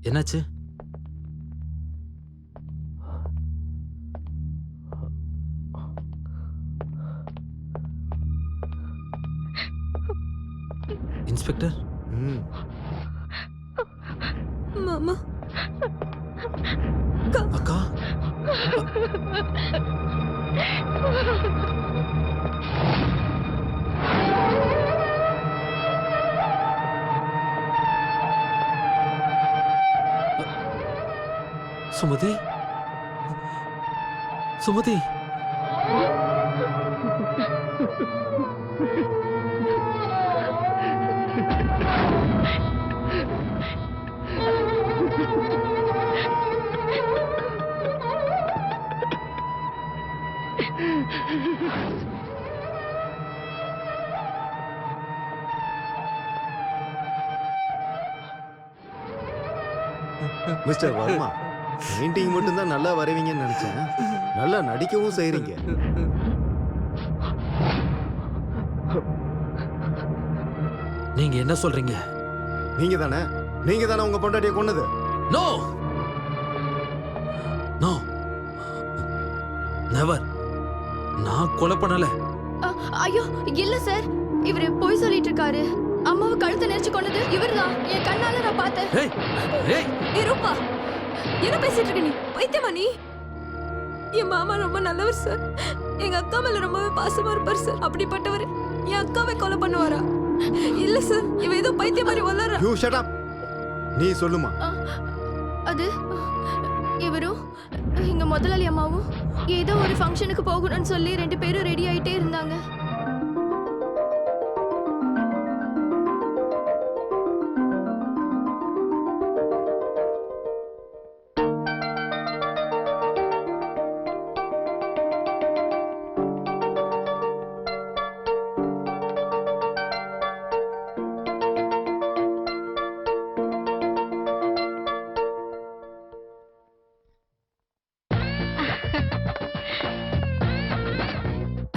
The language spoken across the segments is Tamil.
என்னாச்சு? இன்ஸ்பெக்டர். மாமா. அக்கா. சுமதி. சுமதி. மிஸ்டர் வர்மா, பெயிண்டிங் மட்டும்தான் நல்லா வரைவீங்கன்னு நினைச்சேன். நல்லா நடிக்கவும் செய்றீங்க. நீங்க என்ன சொல்றீங்க? நீங்க தானே உங்க பொண்டாட்டியை கொன்னது? No no, never. நான் கொலை பண்ணல. ஐயோ இல்ல சார், இவரு போய் சொல்லிட்டு இருக்காரு. அம்மாவை கழுத்தை நெரிச்சு கொண்டது இவர்தான். என் கண்ணால நான் பார்த்தேன். ஏய் ஏய் ஏய் ரூபா, என்ன பேசிட்டு இருக்க நீ? பைத்தியமா நீ? என் மாமா ரொம்ப நல்லவர் சார். எங்க அக்கா மேல ரொம்பவே பாசமா இருப்பார் சார். அப்படிப்பட்டவர் என் அக்காவை கொலை பண்ணுவாரா? இல்ல சார், இவ ஏதோ பைத்திய மாதிரி வளர்றா. You shut up. நீ சொல்லுமா. அது இவரும் எங்க முதலாளி அம்மாவும் ஏதோ ஒரு ஃபங்க்ஷனுக்கு போகணும்னு சொல்லி 2 பேரும் ரெடி ஆயிட்டே இருந்தாங்க.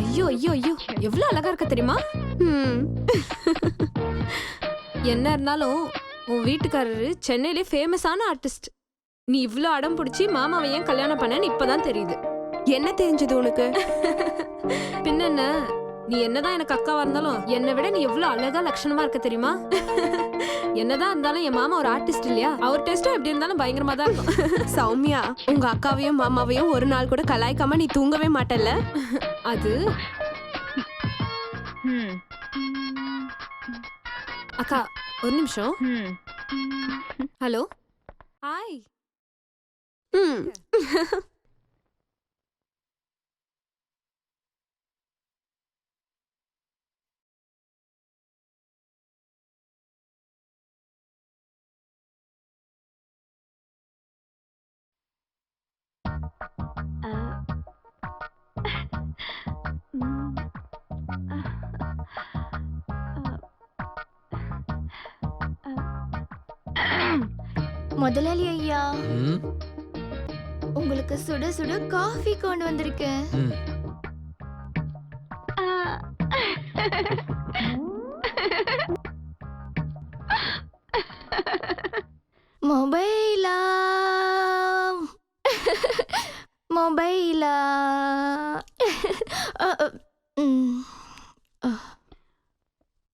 ஐயோ ஐயோ ஐயோ, எவ்வளவு அழகா இருக்க தெரியுமா? என்ன இருந்தாலும் உன் வீட்டுக்காரரு சென்னையிலே ஃபேமஸான ஆர்டிஸ்ட். நீ இவ்ளோ அடம் பிடிச்சி மாமாவை ஏன் கல்யாணம் பண்ணன்னு இப்பதான் தெரியுது. என்ன தெரிஞ்சது உனக்கு? பின்ன என்ன, நீ என்னதான் எனக்கு அக்காவா இருந்தாலும் என்னை விட நீ எவ்வளவு அழகா லட்சணமா இருக்க தெரியுமா? என்னதான் இருந்தாலும் என் மாமா ஒரு ஆர்டிஸ்ட் இல்லையா? அவர் டெஸ்டும் எப்படி இருந்தாலும் பயங்கரமா தான் இருக்கும். சௌமியா, உங்க அக்காவையும் மாமாவையும் ஒரு நாள் கூட கலாய்க்காம நீ தூங்கவே மாட்டல்ல? அது அக்கா ஒரு நிமிஷம். ஹலோ. ஹாய். முதலாளி ஐயா, உங்களுக்கு சுட சுட காஃபி கொண்டு வந்திருக்கேன். மொபைலா மொபைலா.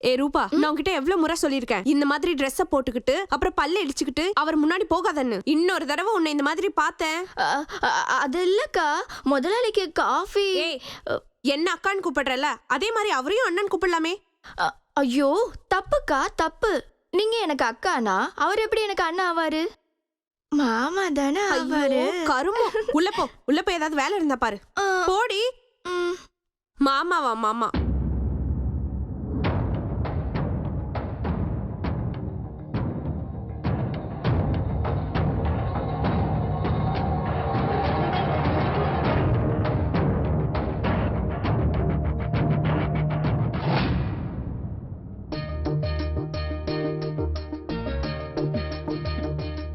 ஏ ரூபா, நான் உன்கிட்ட எவ்வளவு முறை சொல்லிருக்கேன், இந்த மாதிரி ட்ரெஸ்ஸ போட்டுக்கிட்டு அப்புறம் பல்ல இடிச்சுக்கிட்டு அவர் முன்னாடி போகாதன்னு. இன்னொரு தடவை உன்னை இந்த மாதிரி பார்த்தேன். அது இல்லக்கா, முதலாளிக்கு காஃபி. ஏய், என்ன அக்கான்னு கூப்பிடுறல, அதே மாதிரி அவரையும் அண்ணன் கூப்பிடலாமே. ஐயோ தப்புக்கா, தப்பு. நீங்க எனக்கு அக்கானா அவர் எப்படி எனக்கு அண்ணா ஆவாரு? மாமா தானே ஆவாரு. கருமோ, உள்ள போ, உள்ள போய் ஏதாவது வேலை இருந்தா பாரு. போடி. மாமாவா மாமா?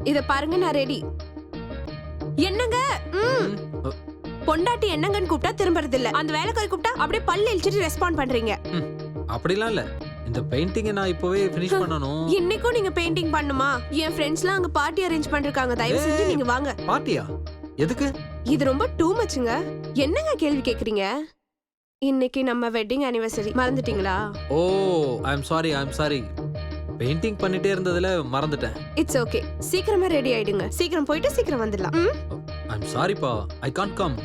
இத பாருங்க, நான் ரெடி. என்னங்க? பொண்டாட்டி என்னங்கன்னு கூப்பிட்டா திரும்பறது இல்ல, அந்த வேலைக்காரி கூப்பிட்டா அப்படியே பல்ல இழிச்சிட்டு ரெஸ்பாண்ட் பண்றீங்க. அப்படிலாம் இல்ல, இந்த பெயிண்டிங்கை நான் இப்போவே ஃபினிஷ் பண்ணணும். இன்னைக்கும் நீங்க பெயிண்டிங் பண்ணுமா? என் ஃப்ரெண்ட்ஸ்லாம் அங்க பார்ட்டி அரேஞ்ச் பண்ணிருக்காங்க. தயவு செஞ்சு ஏய். நீங்க வாங்க. பார்ட்டியா? எதுக்கு? இது ரொம்ப டூ மச்சுங்க. என்னங்க கேள்வி கேக்குறீங்க? இன்னைக்கு நம்ம வெட்டிங் அனிவர்சரி மறந்துட்டீங்களா? ஓ ஐ எம் சாரி. பெயிண்டிங் பண்ணிட்டே இருந்ததுல மறந்துட்டேன். It's okay. சீக்கிரமா ரெடி ஆயிடுங்க. சீக்கிரம் போயிட்டு சீக்கிரம் வந்துடலாம். ஐ எம் சாரிப்பா, ஐ கான்ட் கம்.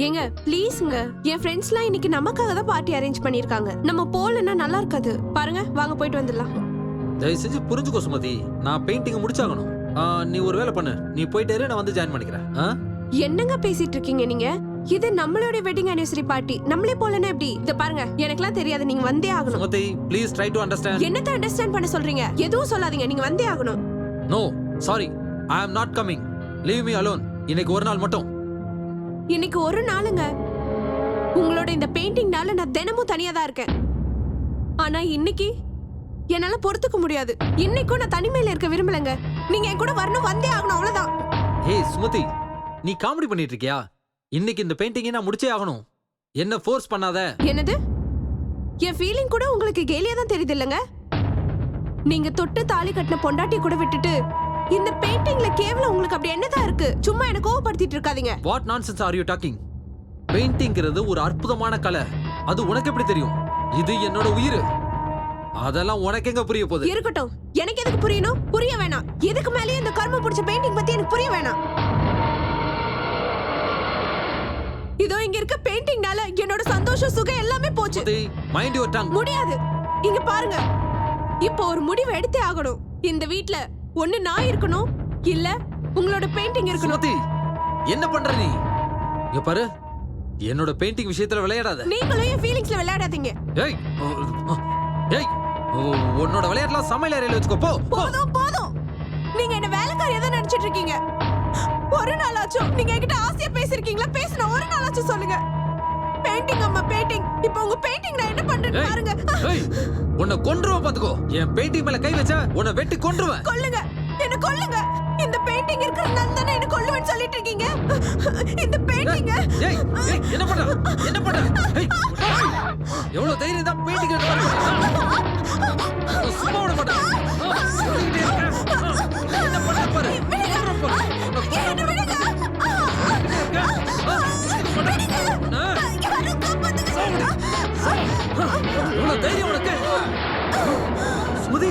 ஏங்க ப்ளீஸ்ங்க, என் ஃப்ரெண்ட்ஸ்லாம் இன்னைக்கு நமக்காக தான் பார்ட்டி அரேஞ்ச் பண்ணிருக்காங்க. நம்ம போலன்னா நல்லா இருக்காது. பாருங்க, வாங்க போயிட்டு வந்துடலாம். தயவு செஞ்சு புரிஞ்சுக்கோ சுமதி, நான் பெயிண்டிங்கை முடிச்சாகணும். நீ ஒரு வேலை பண்ணு, நீ போயிட்டே இரு, நான் வந்து ஜாயின் பண்ணிக்கிறேன். என்னங்க பேசிட்டு இருக்கீங்க நீங்க? இது நம்மளோட வெட்டிங் அனிவர்சரி பார்ட்டி. நம்மளே போலன்னா எப்படி? இத பாருங்க, எனக்குலாம் தெரியாது, நீங்க வந்தே ஆகணும். Sumathi please try to understand. என்னத்த அண்டர்ஸ்டாண்ட் பண்ண சொல்றீங்க? எதுவும் சொல்லாதீங்க, நீங்க வந்தே ஆகணும். No sorry, I am not coming. Leave me alone. இன்னைக்கு ஒரு நாள் மட்டும். இன்னைக்கு ஒரு நாளுங்க. உங்களோட இந்த பெயிண்டிங்னால நான் தினமும் தனியா தான் இருக்கேன். ஆனா இன்னைக்கு என்னால பொறுத்துக்க முடியாது. இன்னைக்கும் நான் தனிமையில இருக்க விரும்பலங்க. நீங்க என் கூட வரணும், வந்தே ஆகணும், அவ்வளவுதான். ஏய் சுமதி, நீ காமெடி பண்ணிட்டு இருக்கியா? இன்னைக்கு இந்த பெயிண்டிங்கை நான் முடிச்சே ஆகணும். என்ன ஃபோர்ஸ் பண்ணாத. என்னது? என் ஃபீலிங் கூட உங்களுக்கு கேலியா தான் தெரியுது இல்லங்க? நீங்க தொட்டு தாலி கட்டின பொண்டாட்டி கூட விட்டுட்டு இந்த பெயிண்டிங்ல கேவலம் உங்களுக்கு அப்படி என்னதான் இருக்கு? சும்மா என்ன கோவப்படுத்திட்டு இருக்காதீங்க. What nonsense are you talking? பெயிண்டிங்கிறது ஒரு அற்புதமான கலை. அது உனக்கு எப்படி தெரியும்? இது என்னோட உயிர். அதெல்லாம் உனக்கு எங்க புரிய போகுது? இருக்கட்டும், எனக்கு எதுக்கு புரியணும்? புரிய வேணாம். எதுக்கு மேலே இந்த கர்மம் பிடிச்ச பெயிண்டிங் பத்தி எனக்கு புரிய வேணாம். இதோ இங்க இருக்க பெயிண்டிங்னால என்னோட சந்தோஷம் சுகம் எல்லாமே போச்சு. Mind your tongue. முடியாது. இங்க பாருங்க, இப்போ ஒரு முடிவு எடுத்தே ஆகணும். இந்த வீட்ல ஒண்ணு நான் இருக்கணும், இல்ல உங்களோட பெயிண்டிங் இருக்கணும். சுமதி, என்ன பண்ற நீ? இங்க பாரு, என்னோட பெயிண்டிங் விஷயத்துல விளையாடாத. நீங்களும் என் ஃபீலிங்ஸ்ல விளையாடாதீங்க. ஏய் ஏய், உன்னோட விளையாட்டுலாம் சமையல் அறையில வச்சுக்கோ. போ. போதும் போதும். நீங்க என்ன வேலைக்காரியா தான் நினைச்சிட்டு இருக்கீங்க. ஒரு நாளாச்சும் நீங்க என்கிட்ட ஆசையா பேசிருக்கீங்களா? பேசின ஒரு நாளாச்சும் சொல்லுங்க. பெயிண்டிங் அம்மா பெயிண்டிங். இப்போ உங்க பெயிண்டிங் நான் என்ன பண்றேன்னு பாருங்க. ஏய், உன்னை கொன்றுவேன் பாத்துக்கோ. என் பெயிண்டிங் மேல கை வச்சா உன்னை வெட்டி கொன்றுவேன். கொல்லுங்க, என்ன கொல்லுங்க. இந்த பெயிண்டிங் இருக்கிறதுனால தானே என்ன கொல்லுவேன்னு சொல்லிட்டு இருக்கீங்க. இந்த பெயிண்டிங். ஏய் ஏய், என்ன பண்ற? என்ன பண்ற? ஏய், எவ்வளவு தைரியம் தான் பெயிண்டிங் எடுத்து பாரு. சும்மா விட மாட்டேன். சொல்லிக்கிட்டே இருக்கேன். என்ன பண்ற பாரு. என்ன விடுங்க. எவ்வளவு தைரியம் உனக்கு? சுமதி,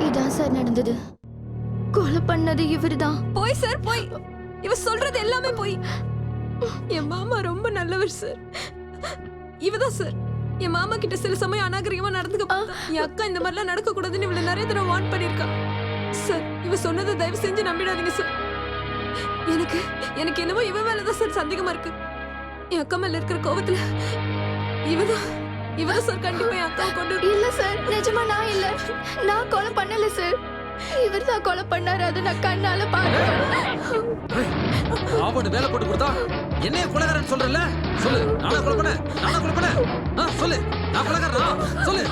இதான் சார் நடந்தது. கொலை பண்ணது இவர்தான். போய் சார் போய். இவ சொல்றது எல்லாமே போய். என் மாமா ரொம்ப நல்லவர் சார். இவதான் சார் என் மாமா கிட்ட சில சமயம் அநாகரிகமா நடந்துக்க பார்த்தா. என் அக்கா இந்த மாதிரிலாம் நடக்க கூடாதுன்னு இவளை நிறைய தடவை வார்ன் பண்ணிருக்கா சார். இவ சொன்னதை தயவு செஞ்சு நம்பிடாதீங்க சார். எனக்கு என்னமோ இவ மேலதான் சார் சந்தேகமா இருக்கு. என் அக்கா மேல இருக்கிற கோவத்துல இவதான் சார் கண்டிப்பா என் அக்காவை கொண்டு இல்ல சார், நிஜமா நான் இல்ல. நான் கொலை பண்ணல சார். இவர்தான் கொலை பண்ணாரு. அது நான் கண்ணால பார்த்தேன். அவனு வேலை போட்டு கொடுத்தா என்னைய கொலைகாரன் சொல்றல? சொல்லு, நானா கொலை பண்ண? சொல்லு, நான் கொலைகாரனா? சொல்லு.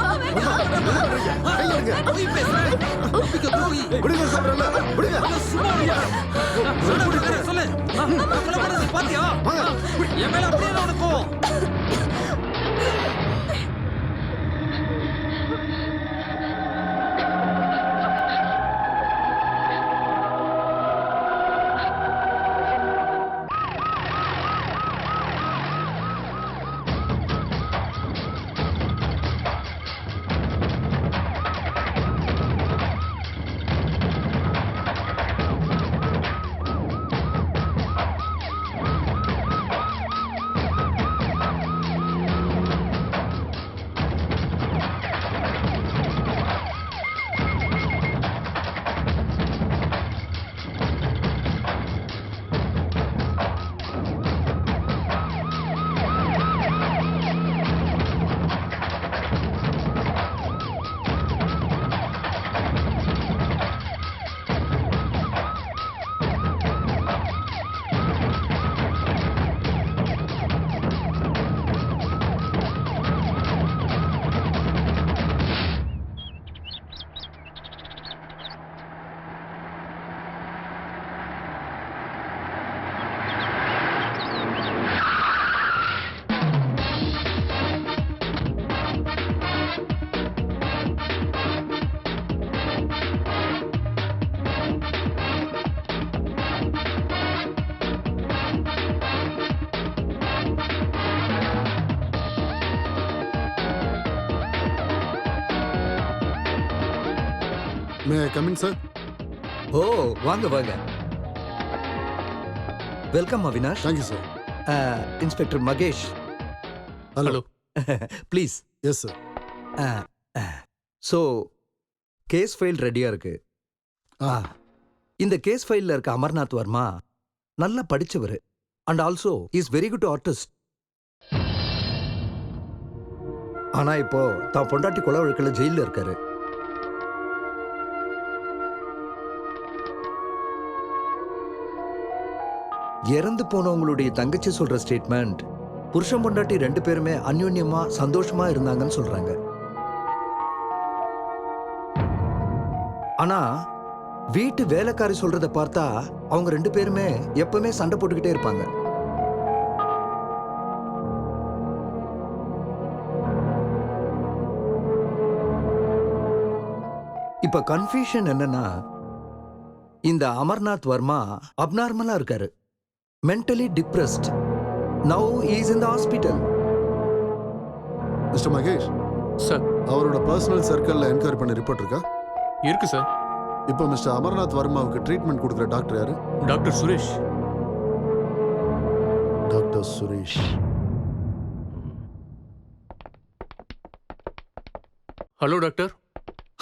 போய் பேசுறேன். நம்பிக்கை துரோகி. விடுங்க சொல்றேன்ல, விடுங்க. சும்மா விடுங்க. சொல்லு. நான் கொலை பண்ணது பாத்தியா? என் மேல அப்படியே உனக்கு கோவம். May coming sir. ஓ வாங்க வாங்க. Welcome Avinash. Thank you sir. Inspector Mahesh. Hello. Please. Yes sir. So case file ரெடியா இருக்கு. இந்த கேஸ் ஃபைல்ல இருக்க அமர்நாத் வர்மா நல்லா படிச்சவர் and also is very good artist. ஆனா இப்போ தான் பொண்டாட்டி கொலை வழக்கில் ஜெயிலில் இருக்காரு. இறந்து போனவங்களுடைய தங்கச்சி சொல்ற ஸ்டேட்மெண்ட் புருஷன் பொண்டாட்டி 2 பேருமே அந்யோன்யமா சந்தோஷமா இருந்தாங்கன்னு சொல்றாங்க. ஆனா வீட்டு வேலைக்காரி சொல்றத பார்த்தா அவங்க 2 பேருமே எப்பவுமே சண்டை போட்டுக்கிட்டே இருப்பாங்க. இப்ப கன்ஃபியூஷன் என்னன்னா, இந்த அமர்நாத் வர்மா அப்நார்மலா இருக்காரு, mentally depressed. Now is in the hospital. Mister Mahesh sir. அவரோட பர்சனல் சர்க்கிள்ல என்கொயரி பண்ண ரிப்போர்ட் இருக்கா? இருக்கு சார். இப்போ மிஸ்டர் அமர்நாத் வர்மாவுக்கு ட்ரீட்மெண்ட் கொடுக்குற டாக்டர் யாரு? Doctor Suresh. Doctor Suresh. Hello doctor.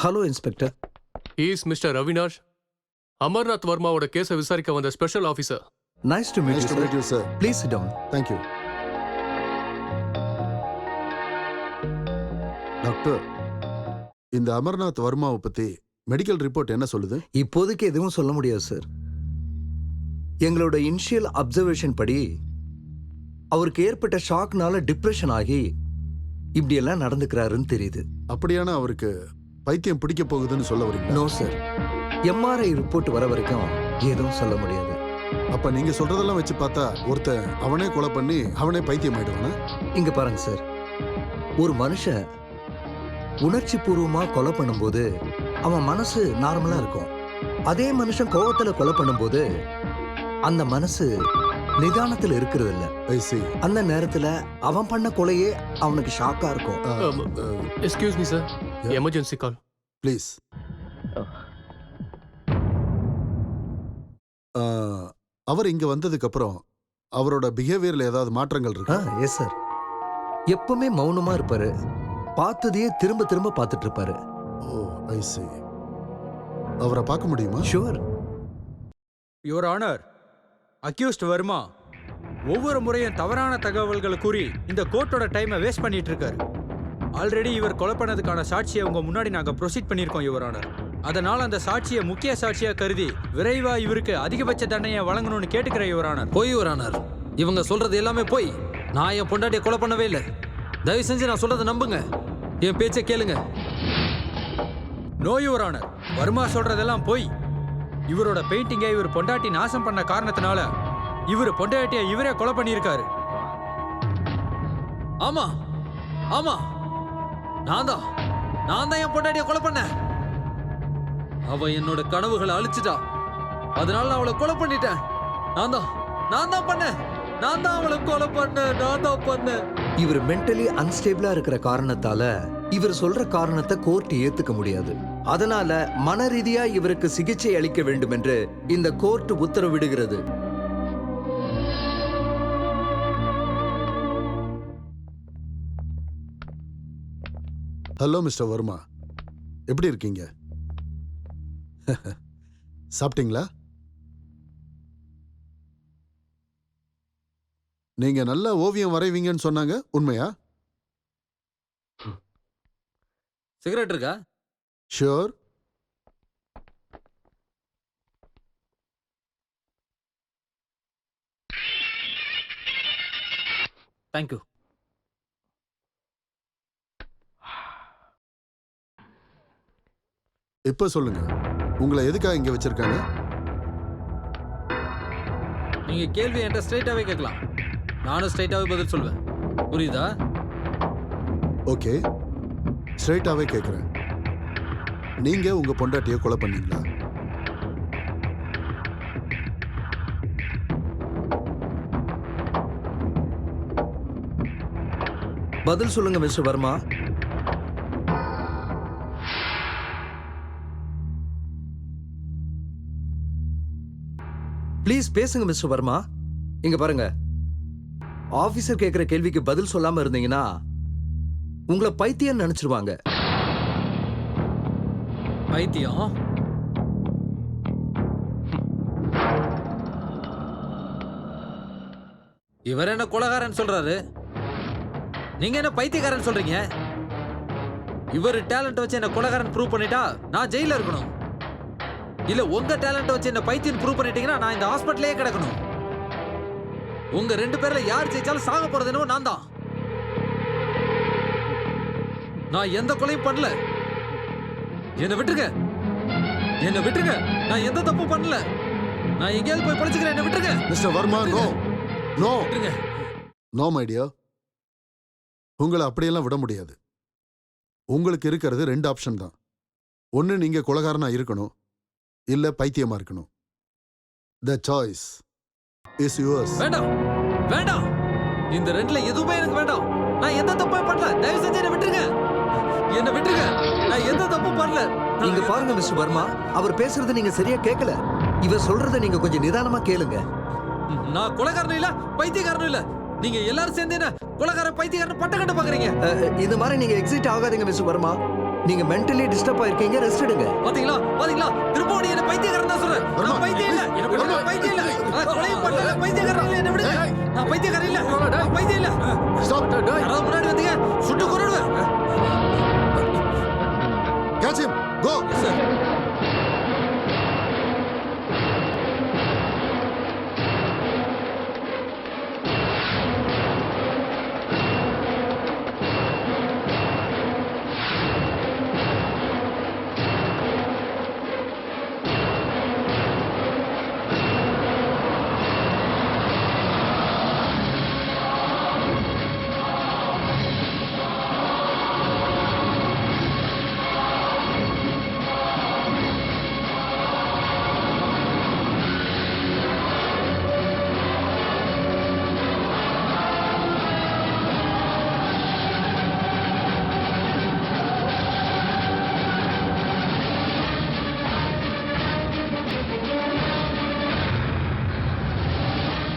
Hello inspector. Is mister Avinash, Amarnath வர்மாவோட கேஸை விசாரிக்க வந்த special officer. Nice to meet nice to meet you sir. Please sit down. Thank you. Doctor, இந்த அமர்நாத் வர்மாவை பத்தி மெடிக்கல் ரிப்போர்ட் என்ன சொல்லுது? இப்போதைக்கு எதுவும் சொல்ல முடியாது சார். எங்களோட இனிஷியல் அப்சர்வேஷன் படி அவருக்கு ஏற்பட்ட ஷாக்னால டிப்ரெஷன் ஆகி இப்படியெல்லாம் நடந்துக்கிறாருன்னு தெரியுது. அப்படியான அவருக்கு பைத்தியம் பிடிக்க போகுதுன்னு சொல்ல வரீங்களா? நோ சார், எம்ஆர்ஐ ரிப்போர்ட் வர வரைக்கும் எதுவும் சொல்ல முடியாது. அப்ப நீங்க சொல்றதெல்லாம் வச்சு பார்த்தா ஒருத்தன் அவனே கொலை பண்ணி அவனே பைத்தியம் ஆயிடுவானா? இங்க பாருங்க சார், ஒரு மனுஷன் உணர்ச்சி பூர்வமா கொலை பண்ணும்போது அவன் மனசு நார்மலா இருக்கும். அதே மனுஷன் கோவத்துல கொலை பண்ணும்போது அந்த மனசு நிதானத்துல இருக்கிறது இல்ல. I see. அந்த நேரத்துல அவன் பண்ண கொலையே அவனுக்கு ஷாக்கா இருக்கும். Excuse me sir, Yeah. Emergency call. Please. அவர் இங்க வந்ததுக்கு அப்புறம் அவரோட பிஹேவியர்ல ஏதாவது மாற்றங்கள் இருக்கா? எஸ் சார், எப்பவுமே மௌனமா இருப்பாரு, பார்த்ததையே திரும்ப திரும்ப பார்த்துட்டு இருப்பாரு. ஓ, ஐ see. அவரை பார்க்க முடியுமா? Sure. Your honour, accused Varma ஒவ்வொரு முறையும் தவறான தகவல்களை கூறி இந்த கோர்ட்டோட டைமை வேஸ்ட் பண்ணிட்டு இருக்காரு. ஆல்ரெடி இவர் கொலை பண்ணதுக்கான சாட்சியை உங்க முன்னாடி நாங்க ப்ரொசீட் பண்ணியிருக்கோம் யுவர் ஆனர். அதனால அந்த சாட்சியை முக்கிய சாட்சியா கருதி விரைவா இவருக்கு அதிகபட்ச தண்டனையை வழங்கணும்னு கேட்டுக்கிறேன் யுவர் ஆனர். போய் யுவர் ஆனர், இவங்க சொல்றது எல்லாமே போய். நான் என் பொண்டாட்டியை கொலை பண்ணவே இல்லை. தயவு செஞ்சு நான் சொல்றதை நம்புங்க, என் பேச்சை கேளுங்க. நோ யுவர் ஆனர், வர்மா சொல்றதெல்லாம் போய். இவரோட பெயிண்டிங்கை இவர் பொண்டாட்டி நாசம் பண்ண காரணத்தினால இவர் பொண்டாட்டியை இவரே கொலை பண்ணியிருக்காரு. ஆமா ஆமா, நான் தான் என் பொண்டாட்டியை கொலை பண்ணேன். அவ என்னோட கனவுகளை அழிச்சிட்டா, அதனால நான் அவளை கொலை பண்ணிட்டேன். நான் தான் பண்ணேன். நான் தான் அவளை கொலை பண்ணேன். இவர் மென்டலி அன்ஸ்டேபிளா இருக்கிற காரணத்தால இவர் சொல்ற காரணத்தை கோர்ட் ஏத்துக்க முடியாது. அதனால மன ரீதியா இவருக்கு சிகிச்சை அளிக்க வேண்டும் என்று இந்த கோர்ட் உத்தரவிடுகிறது. ஹலோ மிஸ்டர் வர்மா, எப்படி இருக்கீங்க? சாப்பிட்டீங்களா? நீங்க நல்ல ஓவியம் வரைவீங்கன்னு சொன்னாங்க, உண்மையா? சிகரெட் இருக்கா? ஷூர். தேங்க்யூ. இப்ப சொல்லுங்க, உங்களை எதுக்காக இங்க வச்சிருக்காங்க? நீங்க கேள்வி என்கிட்ட ஸ்ட்ரைட்டாவே கேட்கலாம், நானும் ஸ்ட்ரைட்டாவே பதில் சொல்வேன். புரியுதா? ஓகே, ஸ்ட்ரைட்டாவே கேட்குறேன். நீங்க உங்க பொண்டாட்டியை கொலை பண்ணீங்களா? பதில் சொல்லுங்க மிஸ்டர் வர்மா. ப்ளீஸ் பேசுங்க மிஸ்டர் வர்மா. இங்க பாருங்க, ஆபீசர் கேட்கிற கேள்விக்கு பதில் சொல்லாம இருந்தீங்கன்னா உங்களை பைத்தியம் நினைச்சிருவாங்க. பைத்தியம்? இவர் என்ன கொலகாரன் சொல்றாரு, நீங்க என்ன பைத்தியக்காரன் சொல்றீங்க? இவர் டேலண்ட் வச்சு என்ன கொலகாரன் ப்ரூவ் பண்ணிட்டா நான் ஜெயில இருக்கணும். இல்ல உங்க டேலண்ட் வச்சு என்ன பைத்தியம் ப்ரூவ் பண்ணிட்டீங்கன்னா நான் இந்த ஹாஸ்பிட்டலே கிடக்கணும். உங்க 2 பேர்ல யார் ஜெயிச்சாலும் சாக போறது என்னவோ நான் தான். நான் எந்த கொலையும் பண்ணல. என்ன விட்டுருங்க, என்ன விட்டுருங்க. நான் எந்த தப்பும் பண்ணல. நான் எங்கேயாவது போய் பழிச்சுக்கிறேன். என்ன விட்டுருங்க மிஸ்டர் வர்மா. நோ நோ விட்டுருங்க. நோ மை டியர், உங்களை அப்படியெல்லாம் விட முடியாது. உங்களுக்கு இருக்கிறது 2 ஆப்ஷன் தான். ஒன்னு நீங்க கொலைகாரனா இருக்கணும், இல்ல பைத்தியமா இருக்கணும். The choice is yours. வேண்டாம் வேண்டாம், இந்த 2ல எதுவுமே எனக்கு வேண்டாம். நான் எந்த தப்பும் பண்ணல. தயவு செஞ்சு என்ன விட்டுருங்க, என்ன விட்டுருங்க. நான் எந்த தப்பும் பண்ணல. இங்க பாருங்க மிஸ்டர் வர்மா, அவர் பேசுறத நீங்க சரியா கேட்கல. இவர் சொல்றத நீங்க கொஞ்சம் நிதானமா கேளுங்க. நான் கொலைகாரனும் இல்ல பைத்தியக்காரனும் இல்ல. நீங்க எல்லாரும் சேர்ந்து என்ன கொலைகாரன் பைத்தியக்காரன் பட்டம் கட்ட பாக்குறீங்க. இந்த மாதிரி நீங்க எக்ஸிட் ஆகாதீங்க மிஸ்டர் வர்மா. நீங்க மென்டலி டிஸ்டர்ப் ஆயிருக்கீங்க, ரெஸ்ட் எடுங்க. பாத்தீங்களா பாத்தீங்களா, திரும்ப நீ என்ன பைத்தியக்காரன் தான் சொல்ற. நான் பைத்தியம் இல்ல, நான் பைத்தியம் இல்ல. நான் கொலையும் பண்ணல, பைத்தியக்காரன் இல்ல. என்ன விடுங்க, நான் பைத்தியக்காரன் இல்ல, நான் பைத்தியம் இல்ல. ஸ்டாப். யாராவது முன்னாடி வந்தீங்க சுட்டு கொன்னுடுவேன். Catch him. Go. Yes sir.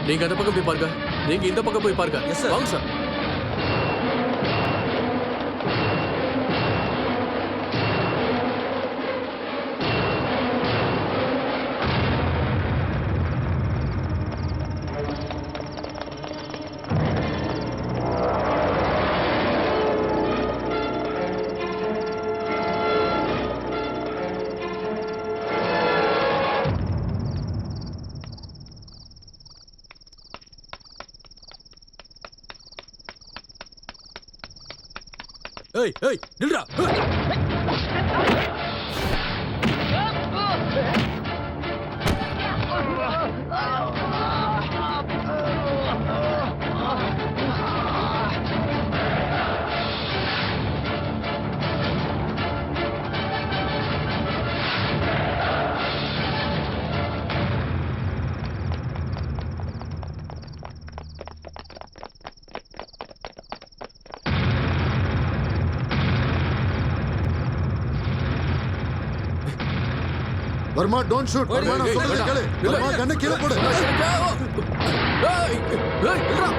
நீங்க அந்த பக்கம் போய் பாருங்க, நீங்க இந்த பக்கம் போய் பாருங்க. Yes, sir. வாங்க சார். ஏய் ஏய் நில்றா. Verma don't shoot. வர்மா நான் சொல்றதை கேளு. வர்மா கண்ணை கீழே போடு. ஏய், ஏய், நில்றா.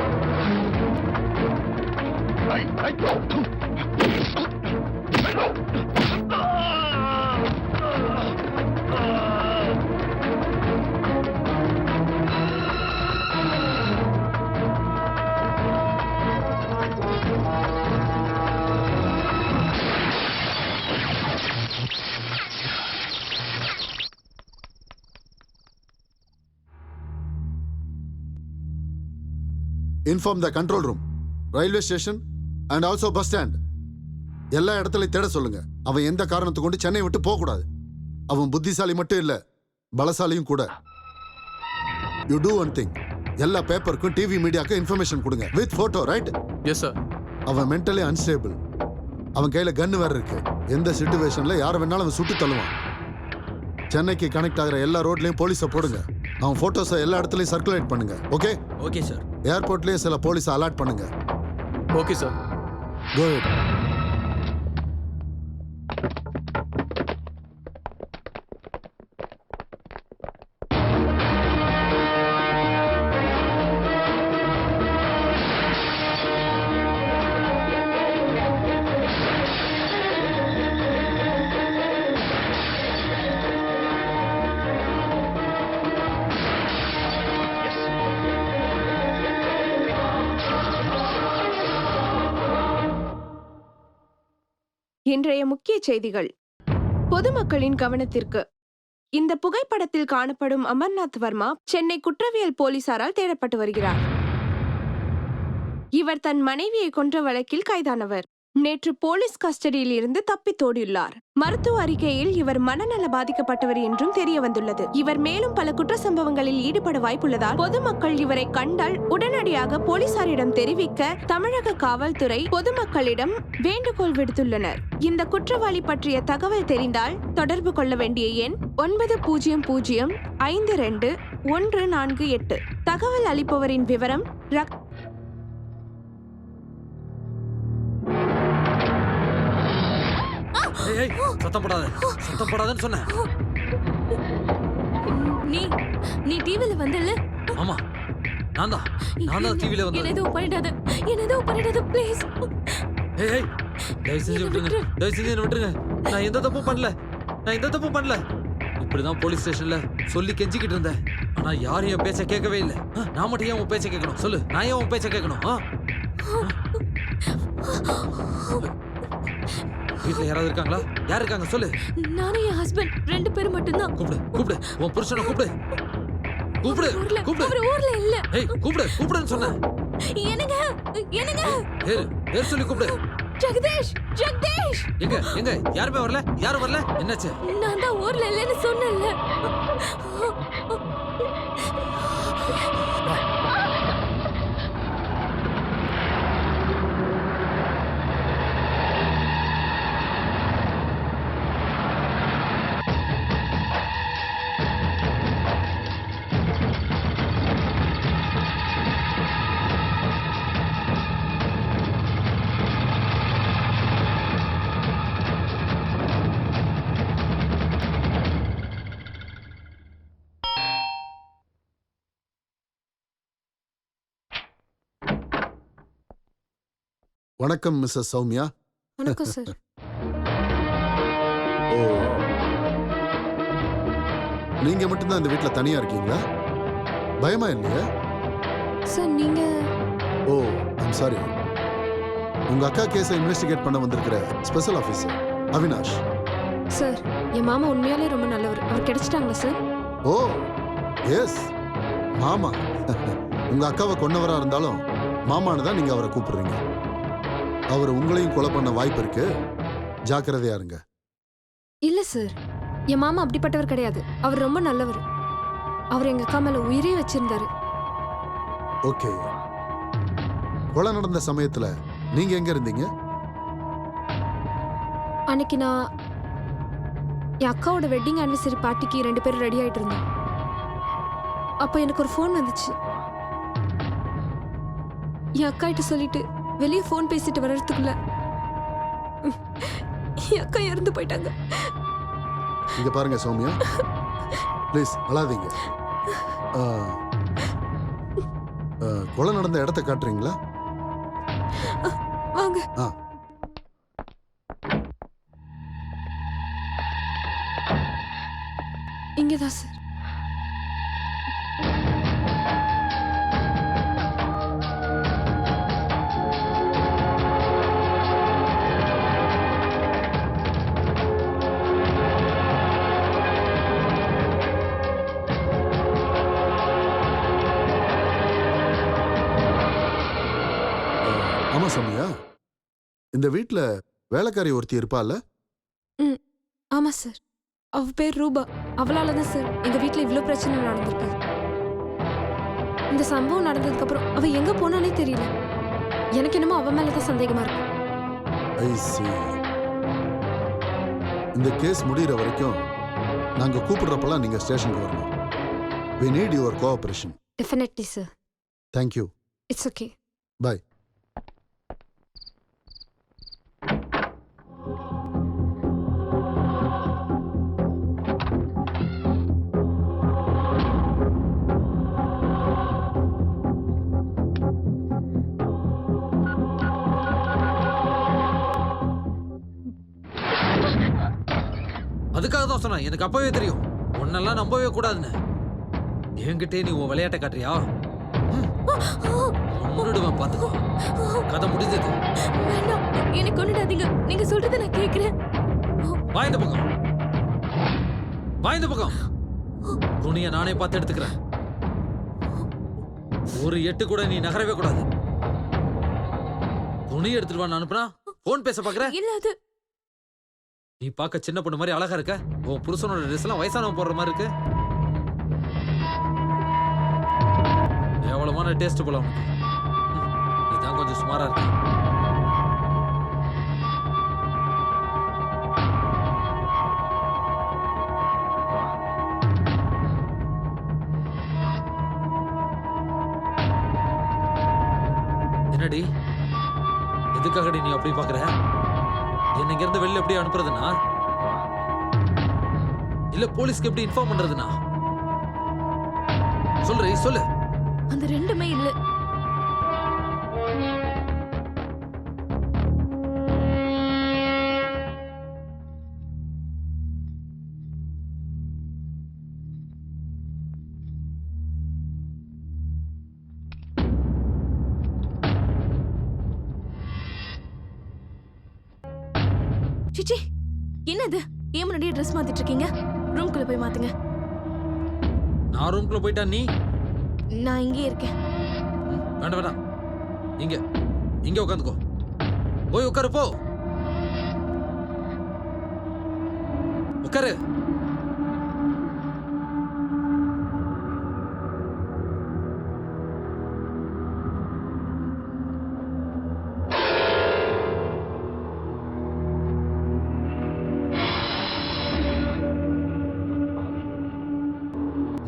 Inform the control room, railway station and also bus stand. எல்லா இடத்துலையும் தேட சொல்லுங்க. அவன் எந்த காரணத்தை கொண்டு சென்னை விட்டு போக கூடாது. அவன் புத்திசாலி மட்டும் இல்ல, பலசாலியும் கூட. யூ டூ ஒன் திங், எல்லா பேப்பருக்கும் டிவி மீடியாவுக்கும் இன்ஃபர்மேஷன் கொடுங்க with photo, right? Yes sir. அவன் மென்டலி அன்ஸ்டேபிள். அவன் கையில கன்னு வேற இருக்கு. எந்த சிச்சுவேஷன்ல யாரை வேணாலும் அவன் சுட்டு தள்ளுவான். சென்னைக்கு கனெக்ட் ஆகிற எல்லா ரோட்லயும் போலீஸை போடுங்க. அவன் போட்டோஸை எல்லா இடத்துலயும் சர்க்குலேட் பண்ணுங்க. Okay okay sir. ஏர்போர்ட்லயும் சில போலீஸை அலர்ட் பண்ணுங்க. Okay sir. Go ahead. இன்றைய முக்கிய செய்திகள். பொதுமக்களின் கவனத்திற்கு. இந்த புகைப்படத்தில் காணப்படும் அமர்நாத் வர்மா சென்னை குற்றவியல் போலீசாரால் தேடப்பட்டு வருகிறார். இவர் தன் மனைவியை கொன்ற வழக்கில் கைதானவர். நேற்று போலீஸ் கஸ்டடியில் இருந்து தப்பித்தோடியுள்ளார். மருத்துவ அறிக்கையில் இவர் மனநல பாதிக்கப்பட்டவர் என்றும் தெரிய வந்துள்ளது. இவர் மேலும் பல குற்ற சம்பவங்களில் ஈடுபட வாய்ப்புள்ளதால் பொதுமக்கள் இவரை கண்டால் உடனடியாக போலீசாரிடம் தெரிவிக்க தமிழக காவல்துறை பொதுமக்களிடம் வேண்டுகோள் விடுத்துள்ளனர். இந்த குற்றவாளி பற்றிய தகவல் தெரிந்தால் தொடர்பு கொள்ள வேண்டிய எண் 90052148. தகவல் அளிப்பவரின் விவரம் சத்தம் போடாதன்னு சொன்னேன். நீ டிவில வந்தல? ஆமா, நான் தான் டிவில வந்தேன். என்ன எதுவும் பண்ணிடாத ப்ளீஸ். ஏய் தயவு செஞ்சு விட்டுருங்க. நான் எந்த தப்பும் பண்ணல. இப்படிதான் போலீஸ் ஸ்டேஷன்ல சொல்லி கெஞ்சிக்கிட்டு இருந்தேன். ஆனா யாரும் என் பேச்ச கேட்கவே இல்லை. நான் மட்டும் ஏன் உன் பேச்ச கேட்கணும் சொல்லு? நான் ஏன் உன் பேச்ச கேட்கணும்? வீட்டுல யாராவது இருக்காங்களா? யார் இருக்காங்க சொல்லு? நானும் என் ஹஸ்பண்ட் 2 பேரும் மட்டும்தான். கூப்பிடு உன் புருஷனை கூப்பிடு. அவர் ஊர்ல இல்ல. ஏய் கூப்பிடுன்னு சொன்னேன். என்னங்க பேர் சொல்லி கூப்பிடு. ஜெகதீஷ். எங்க யாரும் வரல. என்னாச்சு? நான் தான் ஊர்ல இல்லன்னு சொன்னேன்ல. வணக்கம் மிஸ்ஸஸ் சௌமியா. வணக்கம் சார். ஓ, நீங்க மட்டும்தான் இந்த வீட்ல தனியா இருக்கீங்களா? பயமா இல்லையா? சார் நீங்க? ஓ, ஐம் சாரி. உங்க அக்கா கேஸை இன்வெஸ்டிகேட் பண்ண வந்திருக்கிற ஸ்பெஷல் ஆஃபீஸர் அவினாஷ். சார் என் மாமா உண்மையாலே ரொம்ப நல்லவர். அவர் கிடைச்சிட்டாங்களா சார்? ஓ எஸ், மாமா. உங்க அக்காவை கொன்னவரா இருந்தாலும் மாமான்னு தான் நீங்க அவரை கூப்பிடுறீங்க. அவர் உங்களையும் கொலை பண்ண வாய்ப்பு இருக்கு, ஜாக்கிரதையா இருங்க. இல்ல சார், என் மாமா அப்படிப்பட்டவர் கிடையாது. அவர் ரொம்ப நல்லவர். அவர் எங்க அக்கா மேல உயிரே வச்சிருந்தாரு. ஓகே, கொலை நடந்த சமயத்துல நீங்க எங்க இருந்தீங்க? அன்னைக்கு நான் என் அக்காவோட வெட்டிங் ஆனிவர்சரி பார்ட்டிக்கு 2 பேரும் ரெடி ஆயிட்டு இருந்தோம். அப்போ எனக்கு ஒரு ஃபோன் வந்துச்சு. என் அக்கா கிட்ட சொல்லிட்டு வெளியே ஃபோன் பேசிட்டு வர்றதுக்குள்ள என் அக்கா இறந்து போயிட்டாங்க. இங்க பாருங்க சௌமியா, ப்ளீஸ் அழாதீங்க. கொலை நடந்த இடத்தை காட்டுறீங்களா? வாங்க. இங்கதான் சார். ஆமா சௌமியா, இந்த வீட்ல வேலைக்காரி ஒருத்தி இருப்பாள்ல? ஆமா சார், அவ பேர் ரூபா. அவளால தான் சார் எங்க வீட்ல இவ்ளோ பிரச்சனை நடந்திருக்கு. இந்த சம்பவம் நடந்ததுக்கு அப்புறம் அவ எங்க போனானே தெரியல. எனக்கு என்னமோ அவ மேல தான் சந்தேகமா இருக்கு. ஐ see. இந்த கேஸ் முடிகிற வரைக்கும் நாங்க கூப்பிடுறப்பெல்லாம் நீங்க ஸ்டேஷனுக்கு வரணும். We need your cooperation. Definitely sir. Thank you. It's okay. Bye. அதுக்காக தான் சொன்னேன், எனக்கு அப்பவே தெரியும் உன்னெல்லாம் நம்பவே கூடாதுன்னு. என்கிட்டே நீ உன் விளையாட்டை காட்டுறியா? முன்னிடுவேன், பாத்துக்கோ. கதை முடிஞ்சது. வேண்டாம், என்னை கொண்டுடாதீங்க. நீங்க சொல்றதை நான் கேக்குறேன். வா இந்த பக்கம், வா இந்த பக்கம். துணியை நானே பார்த்து எடுத்துக்கிறேன். ஒரு எட்டு கூட நீ நகரவே கூடாது. துணி எடுத்துட்டு வா. அனுப்புனா போன் பேச பாக்குற. இல்ல அது நீ பார்க்க சின்ன பொண்ணு மாதிரி அழகா இருக்க. உன் புருஷனோட ட்ரெஸ் எல்லாம் வயசானவன் போடுற மாதிரி இருக்கு. எவ்வளவான டேஸ்ட் போல உனக்கு. இதான் கொஞ்சம் சுமாரா இருக்கு. என்னடி, எதுக்காகடி நீ அப்படி பாக்குற? என்ன இங்க இருந்து வெளில எப்படி அனுப்புறதுனா, இல்ல போலீஸ்க்கு எப்படி இன்ஃபார்ம் பண்றதுனா? சொல்றே, சொல்லு. அந்த ரெண்டுமே இல்ல. சிச்சி, என்னது? ஏன் முன்னாடியே ட்ரெஸ் மாத்திட்டு இருக்கீங்க? ரூம்குள்ள போய் மாத்துங்க. நான் ரூம்குள்ள போயிட்டா நீ? நான் இங்கே இருக்கேன். வேண்டாம் வேண்டாம், இங்க இங்க உட்காந்துக்கோ. போய் உட்காரு, போ உட்காரு.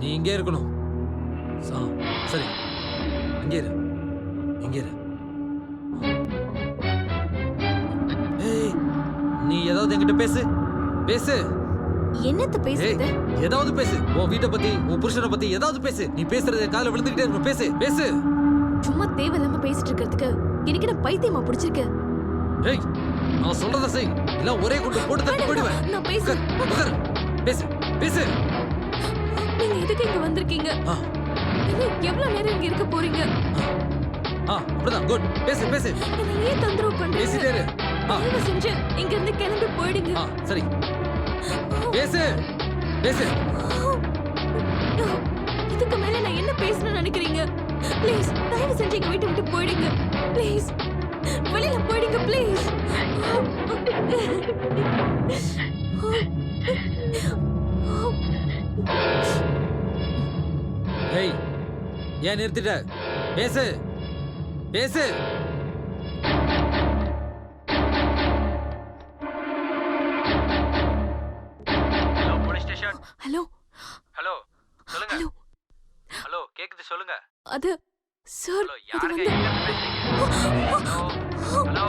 நீ இங்கே இருக்கணும். சரி, இங்கே இரு, இங்கே இரு. ஏய், நீ ஏதாவது என்கிட்ட பேசு, பேசு. என்னத்த பேசுறது? ஏதாவது பேசு. உன் வீட்டை பத்தி, உன் புருஷனை பத்தி ஏதாவது பேசு. நீ பேசுறது காதுல விழுந்துகிட்டே இருக்கணும். பேசு, பேசு. சும்மா தேவையில்லாம பேசிட்டு இருக்கிறதுக்கு எனக்கு என்ன பைத்தியமா பிடிச்சிருக்கு? ஏய், நான் சொல்றத செய், இல்ல ஒரே குண்டு போட்டு தட்டி போடுவேன். நான் பேசுறேன். உட்கார், பேசு, பேசு. நீங்க எதுக்கு இங்க வந்திருக்கீங்க? இன்னும் எவ்வளவு நேரம் இங்க இருக்க போறீங்க? அப்படிதான். குட். பேசு, பேசு. என்ன ஏன் தொந்தரவு பண்றீங்க? பேசிட்டே இரு. தயவு செஞ்சு இங்க இருந்து கிளம்பி போயிடுங்க. சரி, பேசு, பேசு. இதுக்கு மேல நான் என்ன பேசணும்னு நினைக்கிறீங்க? ப்ளீஸ் தயவு செஞ்சு எங்க வீட்டை விட்டு போயிடுங்க. ப்ளீஸ் வெளியில போயிடுங்க. ப்ளீஸ். ஏய், ஏன் நிறுத்திட்ட? பேசு, பேசு. Hello police station. Hello hello சொல்லுங்க. ஹலோ ஹலோ கேக்குது, சொல்லுங்க. அது சார், ஹலோ அது யாருங்க வந்து எங்க இருந்து பேசுறீங்க? Hello hello.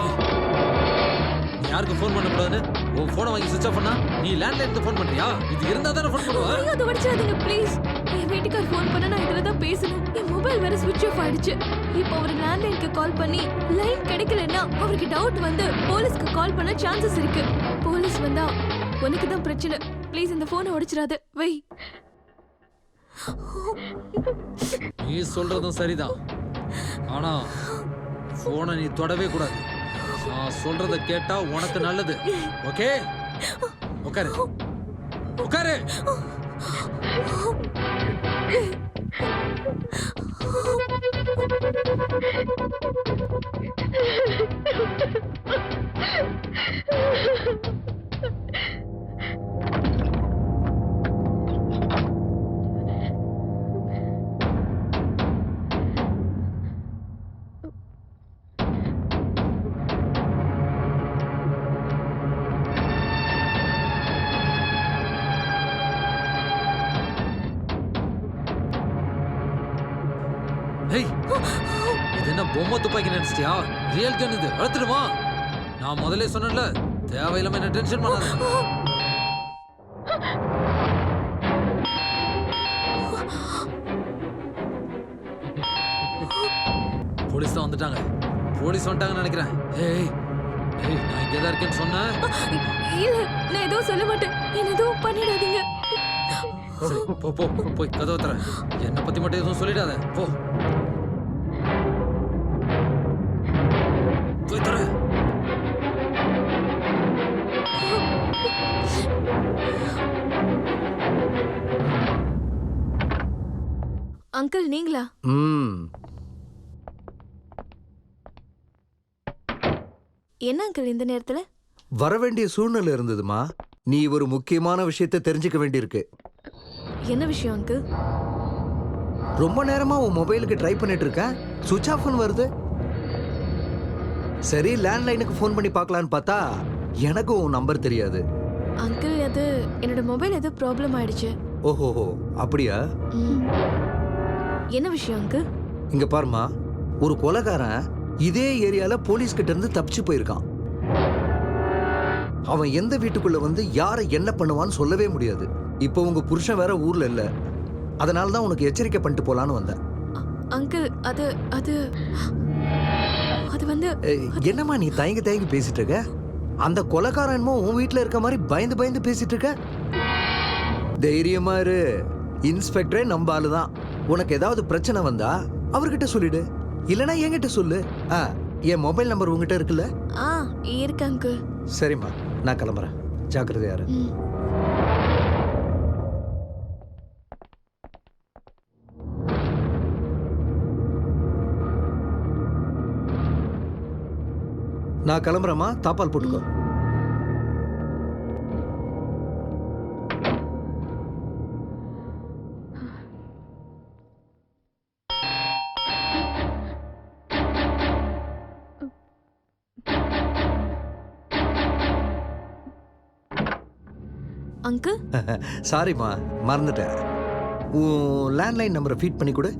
நீ யாருக்கு ஃபோன் பண்ண கூடாதுன்னு உன் போனை வாங்கி சுவிட்ச் ஆஃப் பண்ணா நீ லேண்ட்லைனுக்கு ஃபோன் பண்றியா? இது இருந்தா தானே ஃபோன் பண்ணுவா? ஐயோ, அதை வடிச்சிடாதீங்க ப்ளீஸ். என் வீட்டுக்கார் ஃபோன் பண்ண நான் இதுல தான் பேசணும். என் மொபைல் வேற ஸ்விட்ச் ஆஃப் ஆயிடுச்சு. இப்போ அவர் லேண்ட்லைனுக்கு கால் பண்ணி லைன் கிடைக்கலன்னா அவருக்கு டவுட் வந்து போலீஸ்க்கு கால் பண்ண சான்சஸ் இருக்கு. போலீஸ் வந்தா உனக்கு தான் பிரச்சனை. ப்ளீஸ் இந்த போனை உடைச்சிடாத. வை. நீ சொல்றதும் சரிதான். ஆனா போனை நீ தொடவே கூடாது. நான் சொல்றத கேட்டா உனக்கு நல்லது. ஓகே, உட்காரு, உட்காரு. ஏய், இது என்ன பொம்மை துப்பாக்கி நினைச்சிட்டியா? ரியல் கன் இது. வளர்த்துடுமா? நான் முதல்ல சொன்னேன்ல, தேவையில்லாம என்ன டென்ஷன் பண்ணாத. போலீஸ் தான் வந்துட்டாங்க. போலீஸ் வந்துட்டாங்கன்னு நினைக்கிறேன். ஏய் ஏய், நான் இங்கே தான் இருக்கேன்னு சொன்னேன். இல்ல, நான் எதுவும் சொல்ல மாட்டேன். என்ன எதுவும் பண்ணிடாதீங்க. சரி, போ போ போ, போய் கதவை தர. என்னை பத்தி மட்டும் எதுவும் சொல்லிடாத. போ, போய் தர. அங்கிள் நீங்களா? என்ன அங்கிள் இந்த நேரத்துல? வர வேண்டிய சூழ்நிலை இருந்ததுமா. நீ ஒரு முக்கியமான விஷயத்தை தெரிஞ்சுக்க வேண்டியிருக்கு. என்ன விஷயம் அங்கிள்? ரொம்ப நேரமா உன் மொபைலுக்கு ட்ரை பண்ணிட்டு இருக்கேன், சுவிட்ச் ஆஃப் வருது. சரி லேண்ட்லைனுக்கு ஃபோன் பண்ணி பார்க்கலான்னு பார்த்தா எனக்கும் உன் நம்பர் தெரியாது. அங்கிள் அது என்னோட மொபைல் ஏதோ ப்ராப்ளம் ஆயிடுச்சு. ஓஹோஹோ அப்படியா? என்ன விஷயம் அங்கிள்? இங்க பாருமா, ஒரு கொலைகாரன் இதே ஏரியால போலீஸ் கிட்ட இருந்து தப்பிச்சு போயிருக்கான். அவன் எந்த வீட்டுக்குள்ள வந்து யாரை என்ன பண்ணுவான்னு சொல்லவே முடியாது. இப்போ உங்க புருஷன் வேற ஊர்ல இல்ல, அதனால தான் உனக்கு எச்சரிக்கை பண்ணிட்டு போலான்னு வந்தேன். அங்கிள் அது அது அது வந்து என்னம்மா நீ தயங்கி தயங்கி பேசிட்டு இருக்க? அந்த கொலைகாரன் என்னமோ உன் வீட்டுல இருக்க மாதிரி பயந்து பயந்து பேசிட்டு இருக்க. தைரியமா இரு, இன்ஸ்பெக்டரே நம்ம ஆளுதான். உனக்கு ஏதாவது பிரச்சனை வந்தா அவர்கிட்ட சொல்லிடு, இல்லனா என்கிட்ட சொல்லு. என் மொபைல் நம்பர் உங்ககிட்ட இருக்குல்ல? இருக்கு அங்கிள். சரிம்மா, நான் கிளம்புறேன். ஜாக்கிரதையா இரு. நான் கிளம்புறேம்மா, தாப்பால் போட்டுக்கோ. அங்கிள் சாரிம்மா, மறந்துட்டேன். உன் லேண்ட்லைன் நம்பரை ஃபீட் பண்ணி கொடு.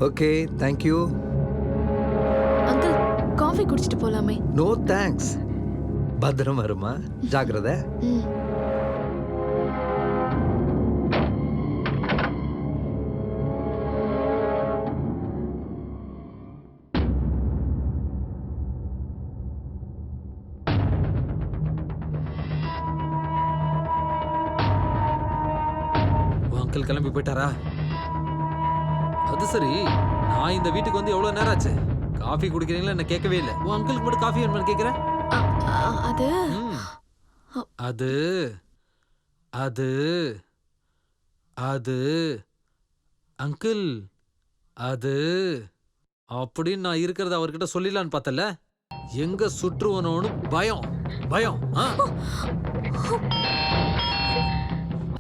Okay, thank you. அங்கிள் காஃபி குடிச்சிட்டு போலாமே? No thanks. பத்திரம் வருமா, ஜாக்கிரதை. அங்கிள் கிளம்பி போயிட்டாரா? அது சரி, நான் இந்த வீட்டுக்கு வந்து எவ்வளவு நேரம் ஆச்சு? காஃபி குடிக்கிறீங்களா என்ன கேட்கவே இல்லை. உன் அங்கிளுக்கு மட்டும் காஃபி வேணும்னு கேட்கிறேன். அது அது அது அது அங்கிள் அது அப்படின்னு நான் இருக்கிறத அவர்கிட்ட சொல்லிடலான்னு பார்த்தல, எங்க சுற்றுவனோன்னு பயம் பயம்.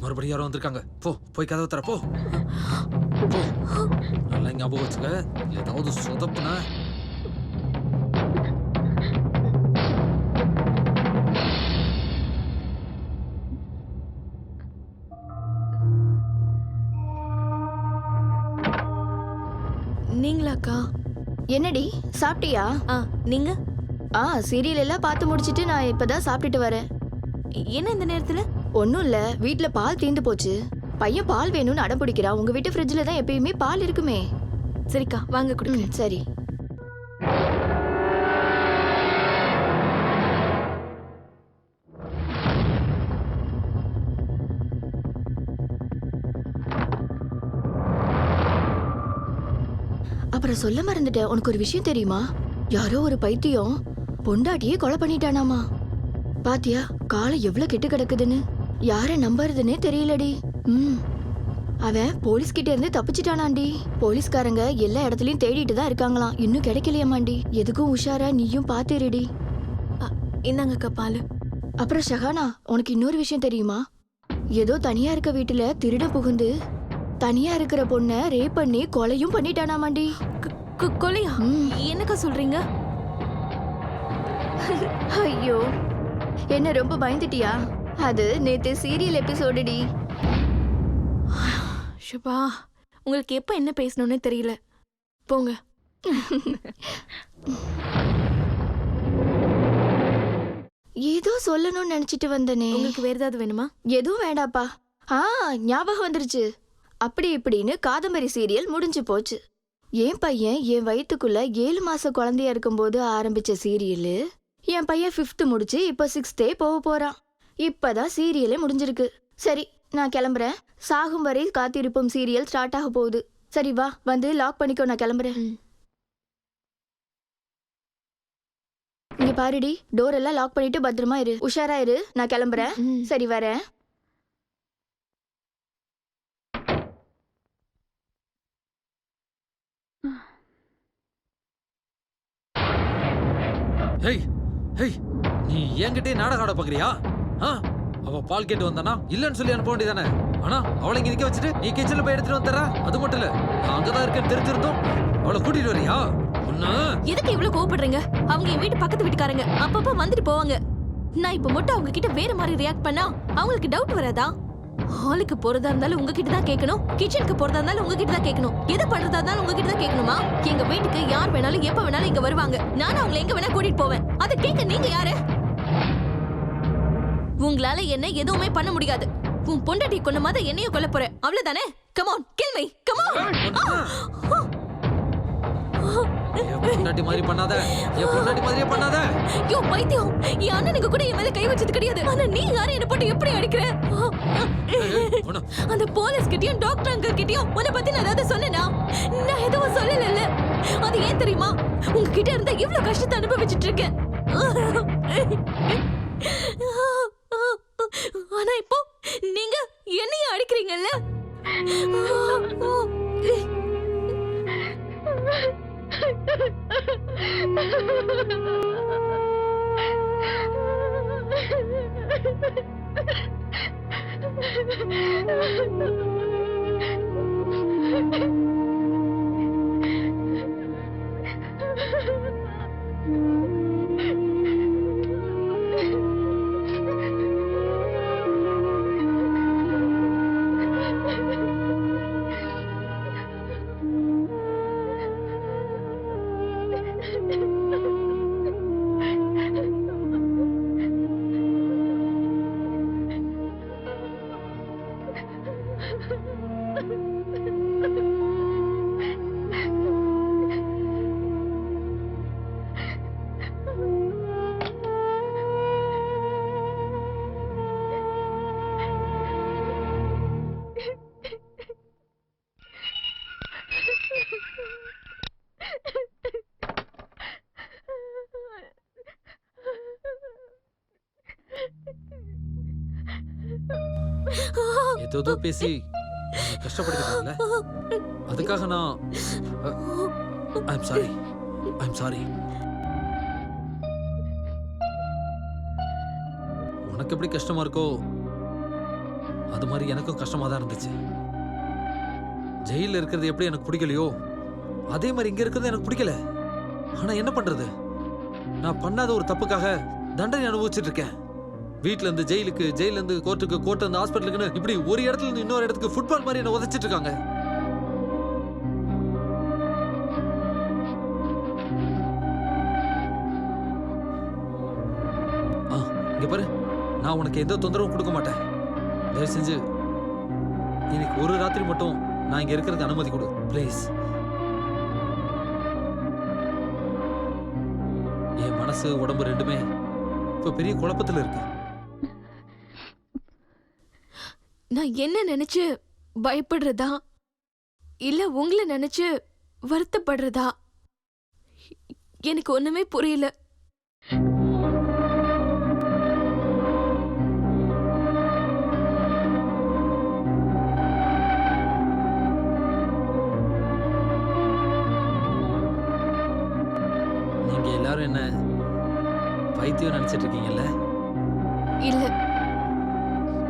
மறுபடியும் யாரும் வந்திருக்காங்க. போய் கதவை தர போ. நல்லா ஞாபகம் வச்சுக்க, ஏதாவது சொதப்புனா நீங்களாக்கா? என்னடி சாப்பிட்டியா? நீங்க? சீரியல் எல்லாம் பார்த்து முடிச்சிட்டு நான் இப்பதான் சாப்பிட்டுட்டு வரேன். என்ன இந்த நேரத்துல? ஒன்றும் இல்லை, வீட்டில் பால் தீர்ந்து போச்சு. பையன் பால் வேணும்னு அடம் பிடிக்கிறான். உங்க வீட்டு ஃப்ரிட்ஜில் தான் எப்பயுமே பால் இருக்குமே. சரிக்கா, வாங்க குடிக்கிறேன். சரி. அப்புறம் சொல்ல மறந்துட்டேன், உனக்கு ஒரு விஷயம் தெரியுமா? யாரோ ஒரு பைத்தியம் பொண்டாட்டியே கொலை பண்ணிட்டானாமா. பாத்தியா காலை எவ்வளவு கெட்டு கிடக்குதுன்னு? யார நம்புறதுன்னே தெரியலடி. அவன் போலீஸ் கிட்ட இருந்து தப்பிச்சிட்டானாண்டி. போலீஸ்காரங்க எல்லா இடத்துலயும் தேடிட்டு தான் இருக்காங்களாம், இன்னும் கிடைக்கலையாமாண்டி. எதுக்கும் உஷாரா நீயும் பாத்துருடி. இந்தாங்கக்கா பால். அப்புறம் ஷஹானா, உனக்கு இன்னொரு விஷயம் தெரியுமா? ஏதோ தனியா இருக்க வீட்டுல திருட புகுந்து தனியா இருக்கிற பொண்ண ரேப் பண்ணி கொலையும் பண்ணிட்டானாமாண்டி. கொலையா? என்னக்கா சொல்றீங்க? ஐயோ, என்ன ரொம்ப பயந்துட்டியா? அது நேத்து சீரியல் எபிசோடுடி. ஷபா, உங்களுக்கு எப்ப என்ன பேசணும்னு தெரியல. போங்க. ஏதோ சொல்லணும்னு நினைச்சிட்டு வந்தனே. உங்களுக்கு வேற ஏதாவது வேணுமா? எதுவும் வேண்டாப்பா. ஞாபகம் வந்துருச்சு. அப்படி இப்படின்னு காதம்பரி சீரியல் முடிஞ்சு போச்சு. என் பையன் என் வயிற்றுக்குள்ள 7 மாச குழந்தையா இருக்கும்போது ஆரம்பிச்ச சீரியலு என் பையன் 5th முடிச்சு இப்ப 6th போக போறான். இப்பதான் சீரியலே முடிஞ்சிருக்கு. சரி, நான் கிளம்புறேன். சாகும் வரை காத்திருப்போம் சீரியல் ஸ்டார்ட் ஆக போகுது. சரி வா, வந்து லாக் பண்ணிக்கோ, நான் கிளம்புறேன். இங்க பாருடி, டோர் எல்லாம் லாக் பண்ணிட்டு பத்திரமா இரு. உஷாரா இரு. நான் கிளம்புறேன். சரி, வரேன். ஹேய் ஹேய், நீ என்கிட்டயே நாடகம் ஆட பாக்குறியா? அவ பால் கேட்டு வந்தானா இல்லன்னு சொல்லி அனுப்ப வேண்டியதானே? ஆனா அவளை இங்க நிக்க வச்சுட்டு நீ கிச்சன்ல போய் எடுத்துட்டு வந்துறா. அது மட்டும் இல்ல, நான் அங்கதான் இருக்கேன்னு தெரிஞ்சிருந்தோம் அவளை கூட்டிட்டு வரியா? ஒண்ணு எதுக்கு இவ்வளவு கோவப்படுறீங்க? அவங்க என் வீட்டு பக்கத்து வீட்டுக்காரங்க, அப்பப்ப வந்துட்டு போவாங்க. நான் இப்ப மட்டும் அவங்க கிட்ட வேற மாதிரி ரியாக்ட் பண்ணா அவங்களுக்கு டவுட் வராதா? ஹாலுக்கு போறதா இருந்தாலும் உங்ககிட்ட தான் கேட்கணும், கிச்சனுக்கு போறதா இருந்தாலும் உங்ககிட்ட தான் கேட்கணும், எது பண்றதா இருந்தாலும் உங்ககிட்ட தான் கேட்கணுமா? எங்க வீட்டுக்கு யார் வேணாலும் எப்ப வேணாலும் இங்க வருவாங்க. நானும் அவங்களை எங்க வேணா கூட்டிட்டு போவேன். அதை கேட்க நீங்க யாரு? உங்களால என்ன எதுவுமே பண்ண முடியாது. உன் பொண்டாட்டி கொண்ட மாதிரி என்னையும் கொல்ல போற, அவ்வளவுதானே? Come on, kill me, come on. என் பொண்டாட்டி மாதிரி பண்ணாத, என் பொண்டாட்டி மாதிரியே பண்ணாத. யோ பைத்தியம், என் அண்ணனுக்கு கூட என் மேல கை வச்சது கிடையாது. ஆனா நீ யாரும் என்ன போட்டு எப்படி அடிக்கிற? அந்த போலீஸ் கிட்டயும் டாக்டர் அங்கிள் கிட்டயும் உன்னை பத்தி நான் ஏதாவது சொன்னேனா? நான் எதுவும் சொல்லல. அது ஏன் தெரியுமா? உங்ககிட்ட இருந்தா இவ்வளவு கஷ்டத்தை அனுபவிச்சுட்டு இருக்கேன். ஆனா இப்போ நீங்க என்னைய அடிக்கிறீங்கல்ல? ஏதோ பேசி கஷ்டப்படுத்திட்டீங்கல்ல, அதுக்காக நான் ஐம் சாரி. உனக்கு எப்படி கஷ்டமா இருக்கோ அது மாதிரி எனக்கும் கஷ்டமா தான் இருந்துச்சு. ஜெயில இருக்கிறது எப்படி எனக்கு பிடிக்கலையோ அதே மாதிரி இங்க இருக்கிறது எனக்கு பிடிக்கல. ஆனா என்ன பண்றது, நான் பண்ணாத ஒரு தப்புக்காக தண்டனை அனுபவிச்சுட்டு இருக்கேன். வீட்ல இருந்து ஜெயிலுக்கு, ஜெயில இருந்து கோர்ட்டுக்கு, கோர்ட்ல இருந்து ஹாஸ்பிட்டலுக்குன்னு இப்படி ஒரு இடத்துல இருந்து இன்னொரு இடத்துக்கு ஃபுட்பால் மாதிரி என்ன உதைச்சிட்டு இருக்காங்க. இங்க பாரு, நான் உனக்கு எந்த தொந்தரவும் கொடுக்க மாட்டேன். தயவு செஞ்சு இன்னைக்கு ஒரு ராத்திரி மட்டும் நான் இங்க இருக்கிறதுக்கு அனுமதி கொடு ப்ளீஸ். என் மனசு உடம்பு ரெண்டுமே இப்ப பெரிய குழப்பத்துல இருக்கு. நான் என்ன நினைச்சு பயப்படுறதா இல்ல உங்களை நினைச்சு வருத்தப்படுறதா எனக்கு ஒண்ணுமே புரியல. நீங்க எல்லாரும் என்ன பைத்தியம் நினைச்சிட்டு இருக்கீங்கல்ல? இல்ல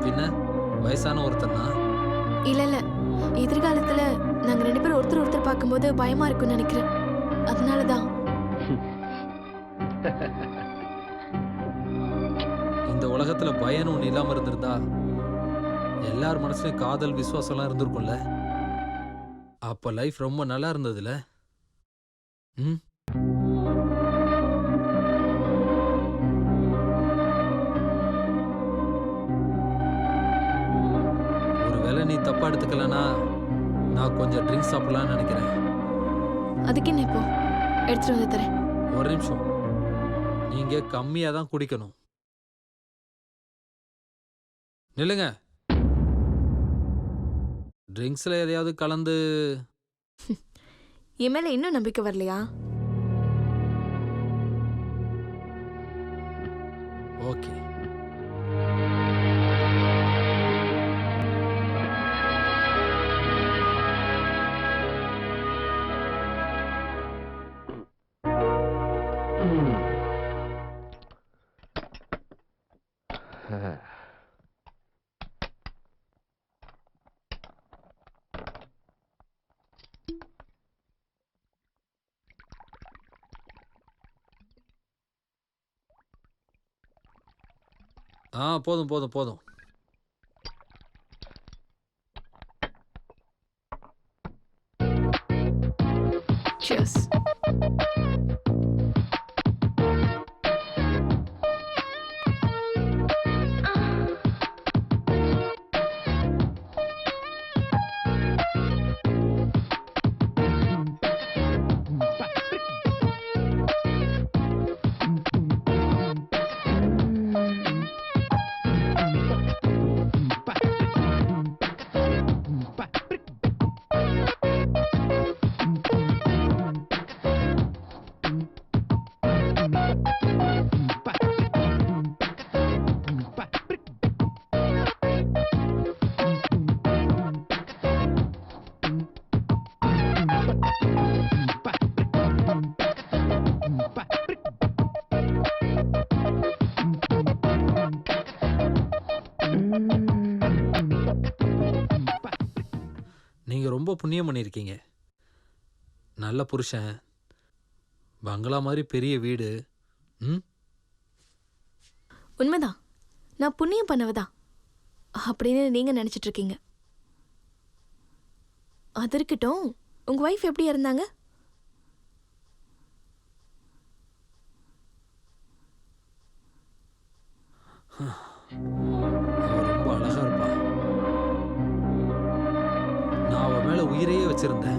பின்ன வயசான ஒருத்தனா? இல்ல எதிர்காலத்துல நாங்க ரெண்டு பேரும் ஒருத்தர் பார்க்கும்போது பயமா இருக்கும்னு நினைக்கிறேன். அதனாலதான். இந்த உலகத்துல பயன்னு ஒண்ணு இல்லாம இருந்திருந்தா எல்லார் மனசுலயும் காதல், விசுவாசம் எல்லாம் இருந்திருக்கும்ல. அப்ப லைஃப் ரொம்ப நல்லா இருந்ததுல. ஒருவேளை நீ தப்பா எடுத்துக்கலனா நான் கொஞ்சம் ட்ரிங்க்ஸ் சாப்பிடலாம்னு நினைக்கிறேன். அதுக்கு என்ன இப்போ எடுத்துட்டு வந்து தரேன். ஒரு நிமிஷம், நீங்க கம்மியா தான் குடிக்கணும். நில்லுங்க. ட்ரிங்க்ஸ்ல எதையாவது கலந்து. என் மேல இன்னும் நம்பிக்கை வரலையா? ஓகே. போதும் போதும் போதும். Cheers. நீங்க ரொம்ப புண்ணியம் பண்ணியிருக்கீங்க. நல்ல புருஷன், பங்களா மாதிரி பெரிய வீடு. ம், உண்மைதான், நான் புண்ணியம் பண்ணவதான் அப்படின்னு நீங்க நினைச்சிட்டு இருக்கீங்க. அது இருக்கட்டும், உங்க வைஃப் எப்படி இருந்தாங்க? அவ ரொம்ப அழகா இருப்பா. நான் அவ மேல உயிரையே வச்சிருந்தேன்.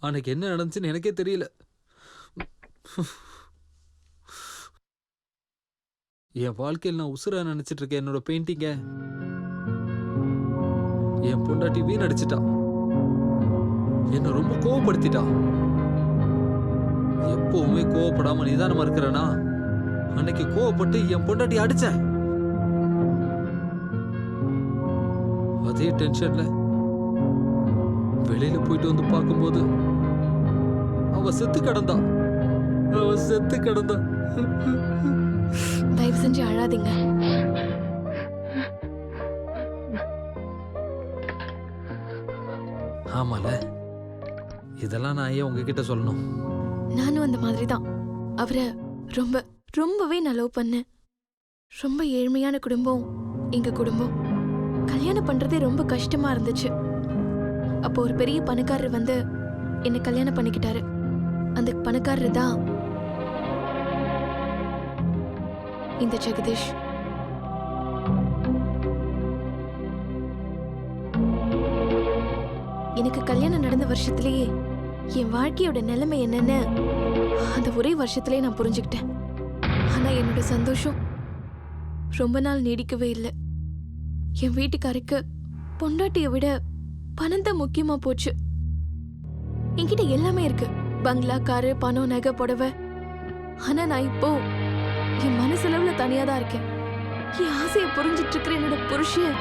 அன்னைக்கு என்ன நடந்துச்சுன்னு எனக்கே தெரியல. என் வாழ்க்கையில் நான் உசுரா நினைச்சிட்டு இருக்கேன் என்னோட பெயிண்டிங்க. என் பொண்டாட்டி வீணடிச்சிட்டா, என்ன ரொம்ப கோவப்படுத்திட்டா. எப்பவுமே கோவப்படாம நிதானமா இருக்கிறேனா, அன்னைக்கு கோவப்பட்டு என் பொண்டாட்டி அடிச்சேன். அதே டென்ஷன்ல வெளியில போயிட்டு வந்து பார்க்கும்போது அவ செத்து கிடந்தா. தயவு செஞ்சு அழாதீங்க. ஆமால, இதெல்லாம் நான் ஏன் உங்ககிட்ட சொல்லணும்? நானும் அந்த மாதிரி தான் அவரை ரொம்பவே நான் லவ் பண்ணேன். ரொம்ப ஏழ்மையான குடும்பம் எங்க குடும்பம். கல்யாணம் பண்றதே ரொம்ப கஷ்டமா இருந்துச்சு. அப்போ ஒரு பெரிய பணக்காரர் வந்து என்னை கல்யாணம் பண்ணிக்கிட்டாரு. அந்த பணக்காரர் தான் இந்த ஜெகதீஷ். எனக்கு கல்யாணம் நடந்த வருஷத்திலேயே என் வாழ்க்கையோட நிலைமை என்னன்னு அந்த ஒரே வருஷத்திலேயே நான் புரிஞ்சுக்கிட்டேன். ஆனா என்னோட சந்தோஷம் ரொம்ப நாள் நீடிக்கவே இல்லை. என் வீட்டுக்காருக்கு பொண்டாட்டியை விட பணம் தான் முக்கியமா போச்சு. என்கிட்ட எல்லாமே இருக்கு, பங்களா, காரு, பணம், நகை, புடவை. ஆனா நான் இப்போ என் மனசளவுல தனியா தான் இருக்கேன். என் ஆசையை புரிஞ்சிட்டு இருக்கிற என்னோட புருஷன்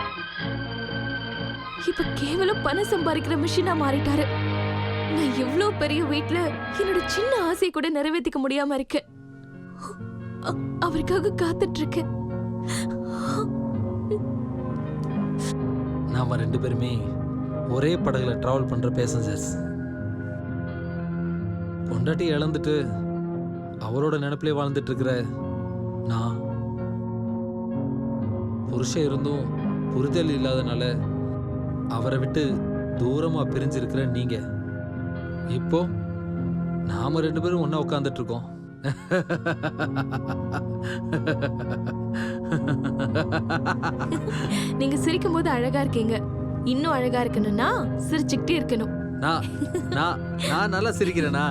இப்ப கேவலம் பணம் சம்பாதிக்கிற மிஷினா மாறிட்டாரு. நான் எவ்வளவு பெரிய வீட்டுல என்னோட சின்ன ஆசையை கூட நிறைவேற்றிக்க முடியாம இருக்கேன். அவருக்காக காத்துட்டு இருக்கேன். நாம 2 பேருமே ஒரே படகுல டிராவல் பண்ற பேசஞ்சர்ஸ். பொண்டாட்டி இழந்துட்டு அவரோட நினைப்பிலே வாழ்ந்துட்டு இருக்கிற நான், புருஷன் இருந்தும் புரிதல் இல்லாதனால அவரை விட்டு தூரமா பிரிஞ்சிருக்கிற நீங்க, இப்போ நாம 2 பேரும் ஒண்ணா உட்கார்ந்துட்டு இருக்கோம். நீங்க சிரிக்கும் போது அழகா இருக்கீங்க. இன்னும் அழகா இருக்கணும்னா சிரிச்சுக்கிட்டே இருக்கணும். நான் நான் நான் நல்லா சிரிக்கிறேனா?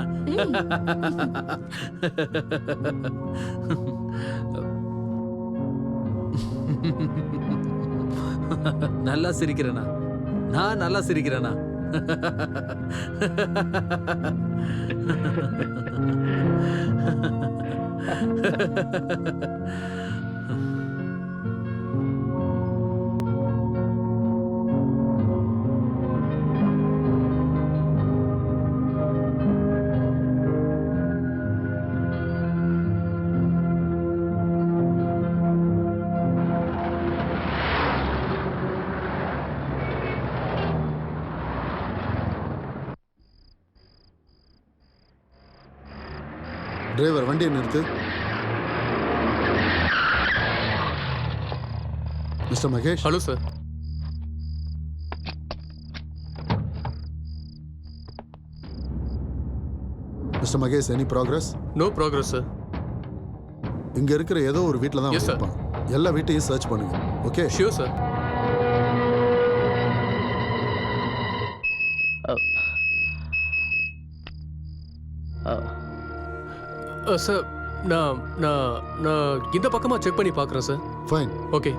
நல்லா சிரிக்கிறேனா? நான் நல்லா சிரிக்கிறேனா? டிரைவர் வண்டியை நிறுத்து. Mister Mahesh, hello sir. Mister Mahesh, any progress? No progress sir. இங்க இருக்கிற ஏதோ ஒரு வீட்டில் தான் Yes, sir. இருப்பான். எல்லா வீட்டையும் சர்ச் பண்ணுங்க. ஓகே? Sure sir. சார், நான் நான் நான் இந்த பக்கமா செக் பண்ணி பார்க்குறேன் சார். ஃபைன். ஓகே.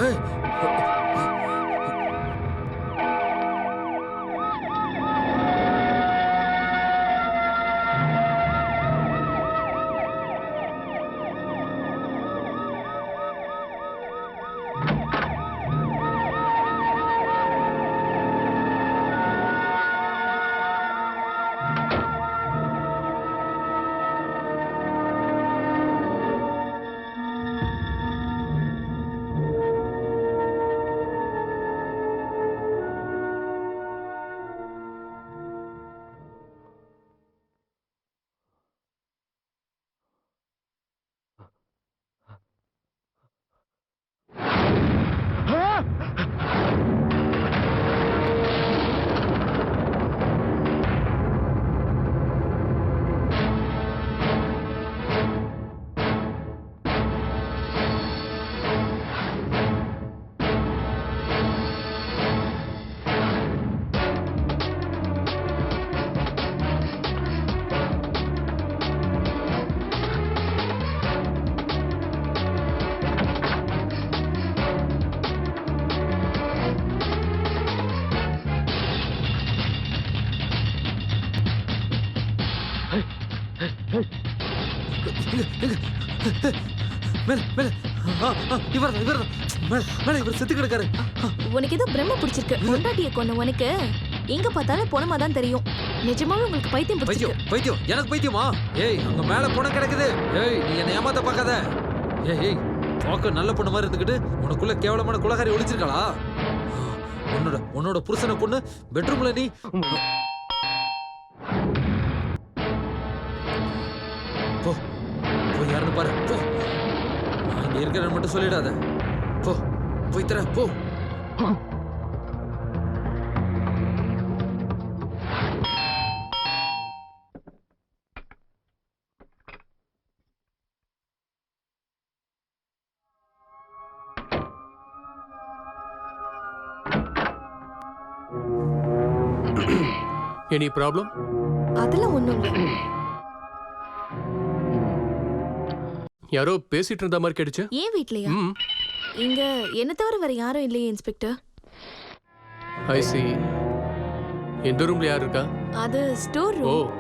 ஏய், மேல மேல இவர் மேல இவர் செத்து கிடக்காரு. உனக்கு ஏதோ பிரம்ம பிடிச்சிருக்கு. பொண்டாட்டியை கொண்ட உனக்கு எங்க பார்த்தாலும் பொணமா தான் தெரியும். நிஜமாவே உங்களுக்கு பைத்தியம் பைத்தியம் பிடிச்சிருக்கு. பைத்தியம் எனக்கு பைத்தியமா? ஏய், அங்க மேல பொண்ணு கிடக்குது. ஏய், நீ என்ன ஏமாத்த பார்க்காத. ஏய், பார்க்க நல்ல பொண்ணு மாதிரி இருந்துக்கிட்டு உனக்குள்ள கேவலமான குலகாரி ஒளிச்சிருக்காளா? உன்னோட புருஷனை கொண்டு பெட்ரூம்ல நீ போ போய் யாருன்னு பாரு. போ, நான் இங்க இருக்கிறேன்னு மட்டும் சொல்லிடாத. போ, போய் தர போ. Any problem? அதெல்லாம் ஒண்ணும் இல்ல. யாரோ பேசிட்டு இருந்த மாதிரி கேட்டுச்சு. ஏன் வீட்லயா? ம், இங்க என்ன தவிர வேற யாரும் இல்லையே இன்ஸ்பெக்டர். ஐ சி. எந்த ரூம்ல யார் இருக்கா? அது ஸ்டோர் ஓ, ரூம்.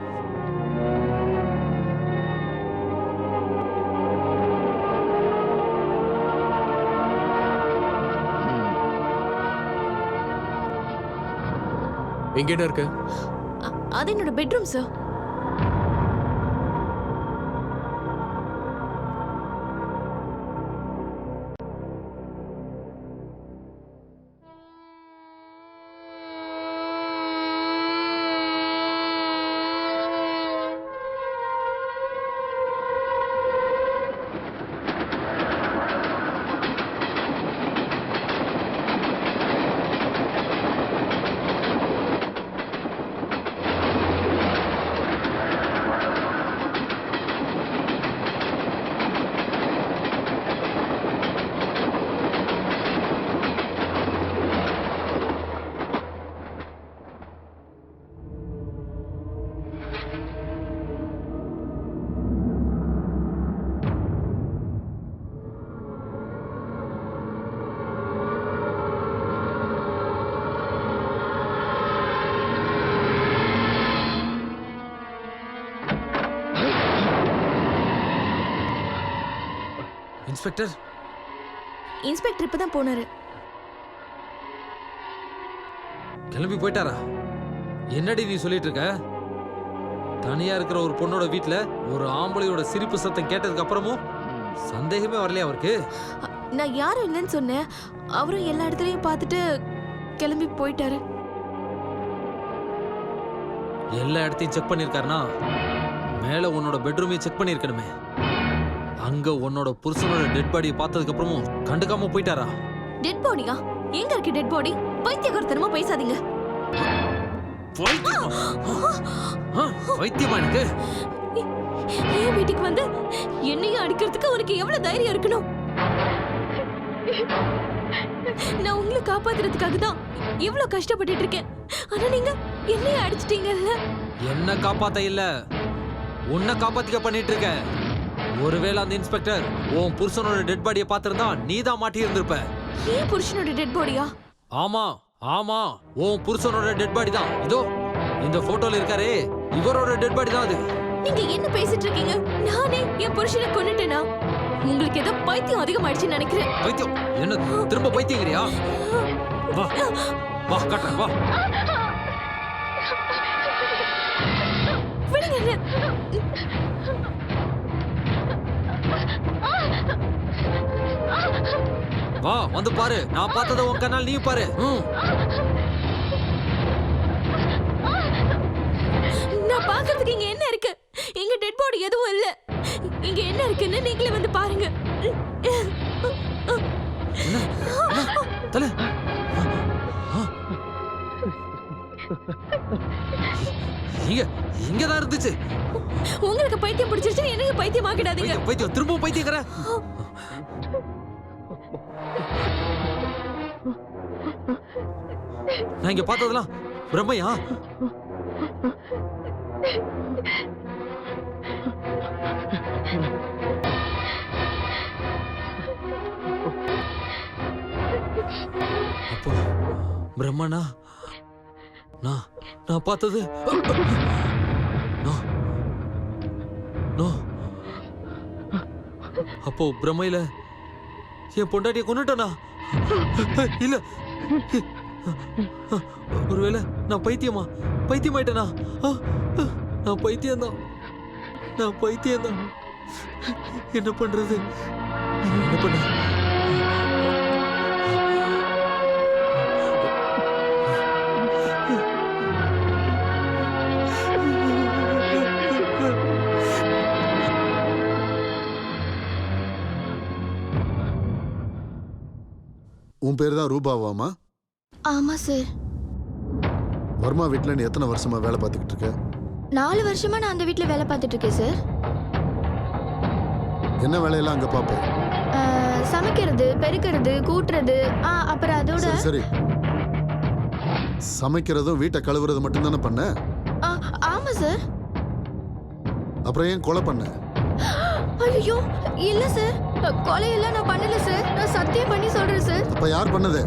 எங்கேடா இருக்க? அது என்னோட பெட்ரூம் சார். இன்ஸ்பெக்டர், இன்ஸ்பெக்டர் இப்பதான் போனாரு. கிளம்பி போயிட்டாரா? என்னடி நீ சொல்லிட்டு இருக்க? தனியா இருக்கிற ஒரு பொண்ணோட வீட்ல ஒரு ஆம்பளையோட சிரிப்பு சத்தம் கேட்டதுக்கு அப்புறமும் சந்தேகமே வரலையா அவருக்கு? நான் யாரும் இல்லைன்னு சொன்னேன். அவரும் எல்லா இடத்துலயும் பார்த்துட்டு கிளம்பி போயிட்டாரு. எல்லா இடத்தையும் செக் பண்ணிருக்காருனா மேல உன்னோட பெட்ரூமையும் செக் பண்ணிருக்கணுமே. அங்க உன்னோட புருஷனோட டெட் பாடியை பார்த்ததுக்கு அப்புறமும் கண்டுக்காம போயிட்டாரா? டெட் பாடியா? எங்க இருக்கு டெட் பாடி? பைத்தியக்காரத்தனமா பேசாதீங்க. பைத்தியமா? பைத்தியமா எனக்கு? என் வீட்டுக்கு வந்து என்னையும் அடிக்கிறதுக்கு உனக்கு எவ்வளவு தைரியம் இருக்கணும்? நான் உங்களை காப்பாத்துறதுக்காக தான் இவ்வளவு கஷ்டப்பட்டுட்டு இருக்கேன். ஆனா நீங்க என்னையும் அடிச்சிட்டீங்கல்ல. என்ன காப்பாத்த இல்ல, உன்னை காப்பாத்திக்க பண்ணிட்டு இருக்க. ஒருவேளை அந்த இன்ஸ்பெக்டர் உன் புருஷனோட டெட் பாடியை பார்த்திருந்தா நீ தான் மாட்டி இருந்திருப்ப. ஏன் புருஷனோட டெட் பாடியா? ஆமா ஆமா, உன் புருஷனோட டெட் பாடி தான். இதோ இந்த போட்டோல இருக்காரே, இவரோட டெட் பாடி தான் அது. நீங்க என்ன பேசிட்டு இருக்கீங்க? நானே என் புருஷனை கொன்னுட்டேனா? உங்களுக்கு ஏதோ பைத்தியம் அதிகமாயிடுச்சுன்னு நினைக்கிறேன். பைத்தியம்? என்ன திரும்ப பைத்தியங்கிறியா? வா வா காட்டுறேன், வா. விடுங்க என்ன. வா வந்து பாரு, நான் பார்த்தத உன் கண்ணால் நீ பாரு. நான் பார்க்கிறதுக்கு இங்க என்ன இருக்கு? இங்க டெட் பாடி எதுவும் இல்ல. இங்க என்ன இருக்குன்னு நீங்களே வந்து பாருங்க. தல இங்கதான் இருந்துச்சு. உங்களுக்கு பைத்தியம் பிடிச்சிருச்சு, எனக்கு பைத்தியம் ஆக்கிடாதீங்க. பைத்தியம் திரும்ப பைத்தியங்கிற. நான் இங்க பார்த்ததெல்லாம் பிரம்மையா? அப்போ பிரம்மனா? நான் பார்த்தது அப்போ பிரம்மையில என் பொண்டாட்டியை கொன்னுட்டனா? இல்ல, ஒருவேளை நான் பைத்தியமாயிட்டனா? நான் பைத்தியம்தான். என்ன பண்றது? என்ன பண்ண? உன் பேர் தான் ரூபாவாமா? ஆமா சார். வர்மா வீட்டில் நீ எத்தனை வருஷமா வேலை பார்த்துக்கிட்டு இருக்க? 4 வருஷமா நான் அந்த வீட்ல வேலை பார்த்துட்டு இருக்கேன் சார். என்ன வேலையெல்லாம் அங்கே பார்ப்பேன்? சமைக்கிறது, பெருக்கிறது, கூட்டுறது, அப்புறம் அதோட சரி சரி, சமைக்கிறதும் வீட்டை கழுவுறது மட்டும்தானே பண்ண? ஆமா சார். அப்புறம் ஏன் கொலை பண்ண? ஐயோ இல்ல சார், கொலையெல்லாம் நான் பண்ணல சார். நான் சத்தியம் பண்ணி சொல்றேன் சார். அப்ப யார் பண்ணது?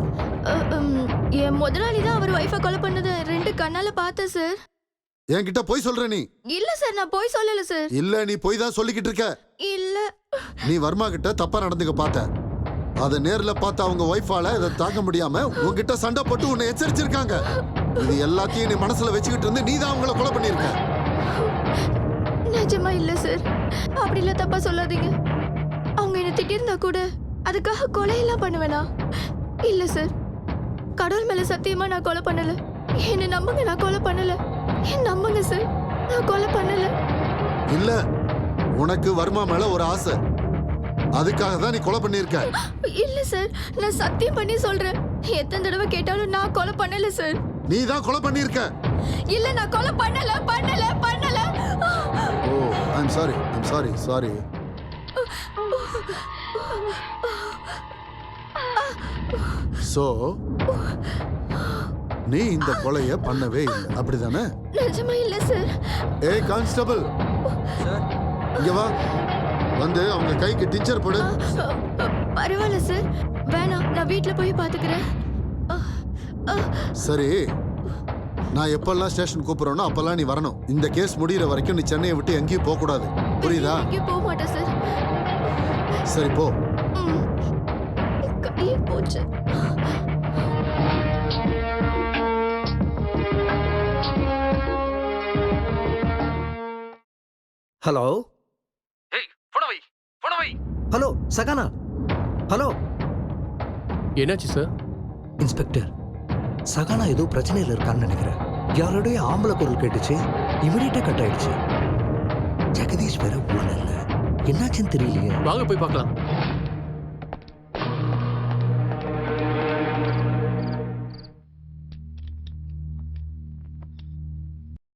என் முதலாளி தான் அவர் ஒய்ஃபை கொலை பண்ணதை 2 கண்ணால பார்த்தேன் சார். என்கிட்ட போய் சொல்ற நீ? இல்ல சார், நான் போய் சொல்லல சார். இல்ல, நீ போய் தான் சொல்லிக்கிட்டு இருக்க. இல்ல. நீ வர்மா கிட்ட தப்பா நடந்துக்க பார்த்த. அத நேர்ல பார்த்து அவங்க ஒய்ஃபால இதை தாங்க முடியாம உன்கிட்ட சண்டை போட்டு உன்னை எச்சரிச்சிருக்காங்க. இது எல்லாத்தையும் நீ மனசுல வச்சுக்கிட்டு இருந்து நீ தான் அவங்கள கொலை பண்ணிருக்க. நிஜமா இல்ல சார், அப்படி இல்ல, தப்பா சொல்லாதீங்க. அவங்க என்ன திட்டிருந்தா கூட அதுக்காக கொலையெல்லாம் பண்ணுவேனா? இல்ல சார், கடவுள் மேல சத்தியமா நான் கொலை பண்ணல. என்ன நம்புங்க, நான் கொலை பண்ணல. நம்புங்க சார், நான் கொலை பண்ணல. இல்ல, உனக்கு வர்மா மேல ஒரு ஆசை, அதுக்காக தான் நீ கொலை பண்ணிருக்க. இல்ல சார், நான் சத்தியம் பண்ணி சொல்றேன். எத்தனை தடவை கேட்டாலும் நான் கொலை பண்ணல சார். நீ தான் கொலை பண்ணிருக்க. இல்ல, நான் கொலை பண்ணல பண்ணல பண்ணல. ஓ, ஐம் சாரி சாரி. சோ நீ இந்த கொலைய பண்ணவே இல்லை, அப்படிதானே? நிஜமா இல்ல சார். ஏய் கான்ஸ்டபிள், சார் இங்க வா. வந்து அவங்க கைக்கு டிஞ்சர் போடு. பரவாயில்ல சார், வேணாம், நான் வீட்ல போய் பாத்துக்கிறேன். சரி, நான் எப்பெல்லாம் ஸ்டேஷன் கூப்பிடுறேனோ அப்பெல்லாம் நீ வரணும். இந்த கேஸ் முடியிற வரைக்கும் நீ சென்னையை விட்டு எங்கேயும் போக கூடாது, புரியுதா? எங்கேயும் போக மாட்டேன் சார். சரி போ. கையே போச்சு. ஹலோ ஏய், போன வை. ஹலோ சகானா. ஹலோ என்னாச்சு சார்? இன்ஸ்பெக்டர், சகானா ஏதோ பிரச்சனையில் இருக்கான்னு நினைக்கிறேன். யாரோடைய ஆம்பளை குரல் கேட்டுச்சு, இமிடியேட்டா கட் ஆயிடுச்சு. ஜெகதீஷ் வேற ஊர்ல இல்ல, என்னாச்சுன்னு தெரியலையே. வாங்க போய் பார்க்கலாம்.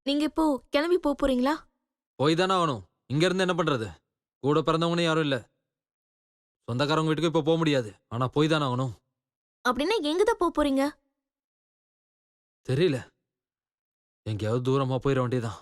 நீங்க இப்போ கிளம்பி போறீங்களா? போய் தானே ஆகணும். இங்க இருந்து என்ன பண்றது? கூட பிறந்தவங்கன்னு யாரும் இல்ல. சொந்தக்காரங்க வீட்டுக்கு இப்போ போக முடியாது. ஆனா போய் தானே ஆகணும். அப்படின்னா எங்க தான் போறீங்க? தெரியல, எங்கேயாவது தூரமா போயிட வேண்டியதான்.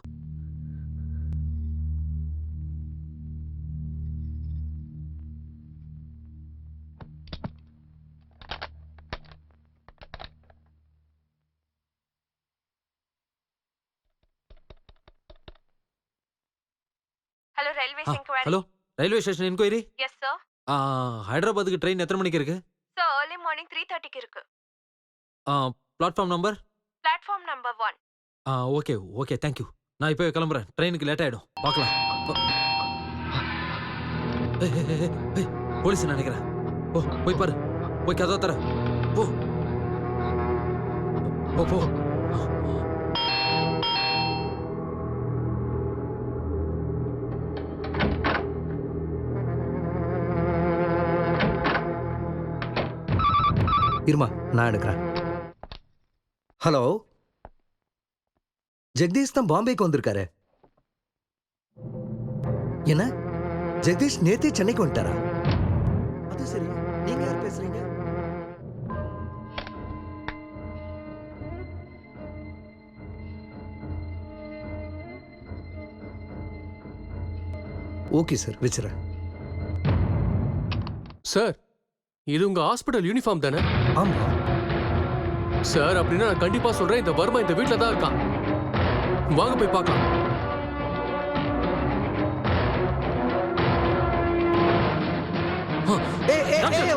Hello railway hello, railway station enquiry. Yes sir. ஹைதராபாத்துக்கு ட்ரெயின் எத்தனை மணிக்கு இருக்கு? சார் early morning 3:30க்கு இருக்கு. Platform number? Platform number 1. Okay okay, thank you. நான் இப்போ கிளம்புறேன், ட்ரெயினுக்கு லேட் ஆயிடும். பார்க்கலாம். போலீஸ் நினைக்கிறேன். ஓ, போய் பாரு, போய் கதவை தர. போ போ போ. இருமா, நான் எடுக்கிறேன். ஹலோ, ஜெகதீஷ் தான் பாம்பேக்கு வந்திருக்காரு. என்ன, ஜெகதீஷ் நேத்தே சென்னைக்கு வந்துட்டாரா? அது சரி, நீங்க யார் பேசுறீங்க? Okay sir, வச்சுறேன். சார், இது உங்க ஹாஸ்பிடல் யூனிஃபார்ம் தானே? ஆமா சார், அப்படின்னா நான் கண்டிப்பா சொல்றேன், இந்த வர்மா இந்த வீட்ல தான் இருக்கான். வாங்க போய் பார்க்கலாம்.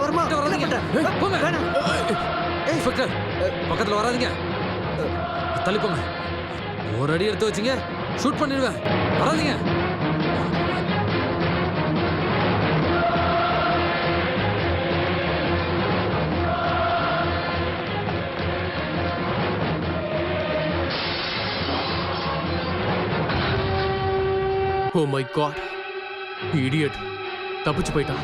வர்மா, இன்ஸ்பெக்டர், பக்கத்துல வராதீங்க. தள்ளி போங்க. ஒரு அடி எடுத்து வச்சிங்க, ஷூட் பண்ணிடுவேன். வராதீங்க. ஓ மை காட், இடியட் தப்பிச்சு போயிட்டான்.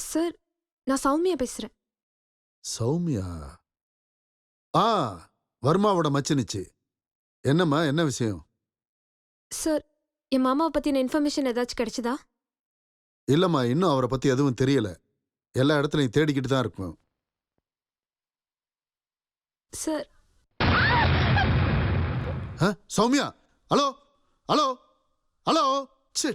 சார் நான் சௌமியா பேசுறேன். சௌமியா? ஆ, வர்மாவோட மச்சினிச்சு. என்னம்மா, என்ன விஷயம்? சார் என் மாமாவை பத்தின இன்ஃபர்மேஷன் ஏதாச்சும் கிடைச்சதா? இல்லம்மா, இன்னும் அவரை பத்தி எதுவும் தெரியல. எல்லா இடத்துலையும் தேடிக்கிட்டு தான் இருக்கும். Sir Soumya, hello hello hello. ச்சே.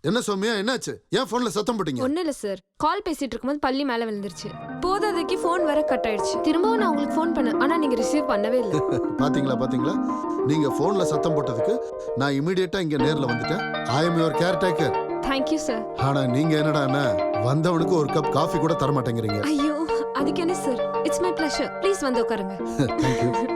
என்ன சௌமியா, என்னாச்சு? ஏன் போன்ல சத்தம் போட்டீங்க? ஒன்றும் இல்லை சார், கால் பேசிட்டு இருக்கும்போது பள்ளி மேலே விழுந்துருச்சு. போதாதைக்கு ஃபோன் வர கட் ஆயிடுச்சு. திரும்பவும் நான் உங்களுக்கு ஃபோன் பண்ணேன், ஆனால் நீங்கள் ரிசீவ் பண்ணவே இல்லை. பாத்தீங்களா பாத்தீங்களா, நீங்க போன்ல சத்தம் போட்டதுக்கு நான் இமிடியேட்டா இங்க நேர்ல வந்துட்டேன். I am your caretaker. Thank you sir. ஆனா நீங்க என்னடா வந்தவனுக்கு ஒரு கப் காஃபி கூட தர மாட்டேங்கிறீங்க. ஐயோ அதுக்கு என்ன sir, it's my pleasure. Please வந்து உட்காருங்க. தேங்க்யூ.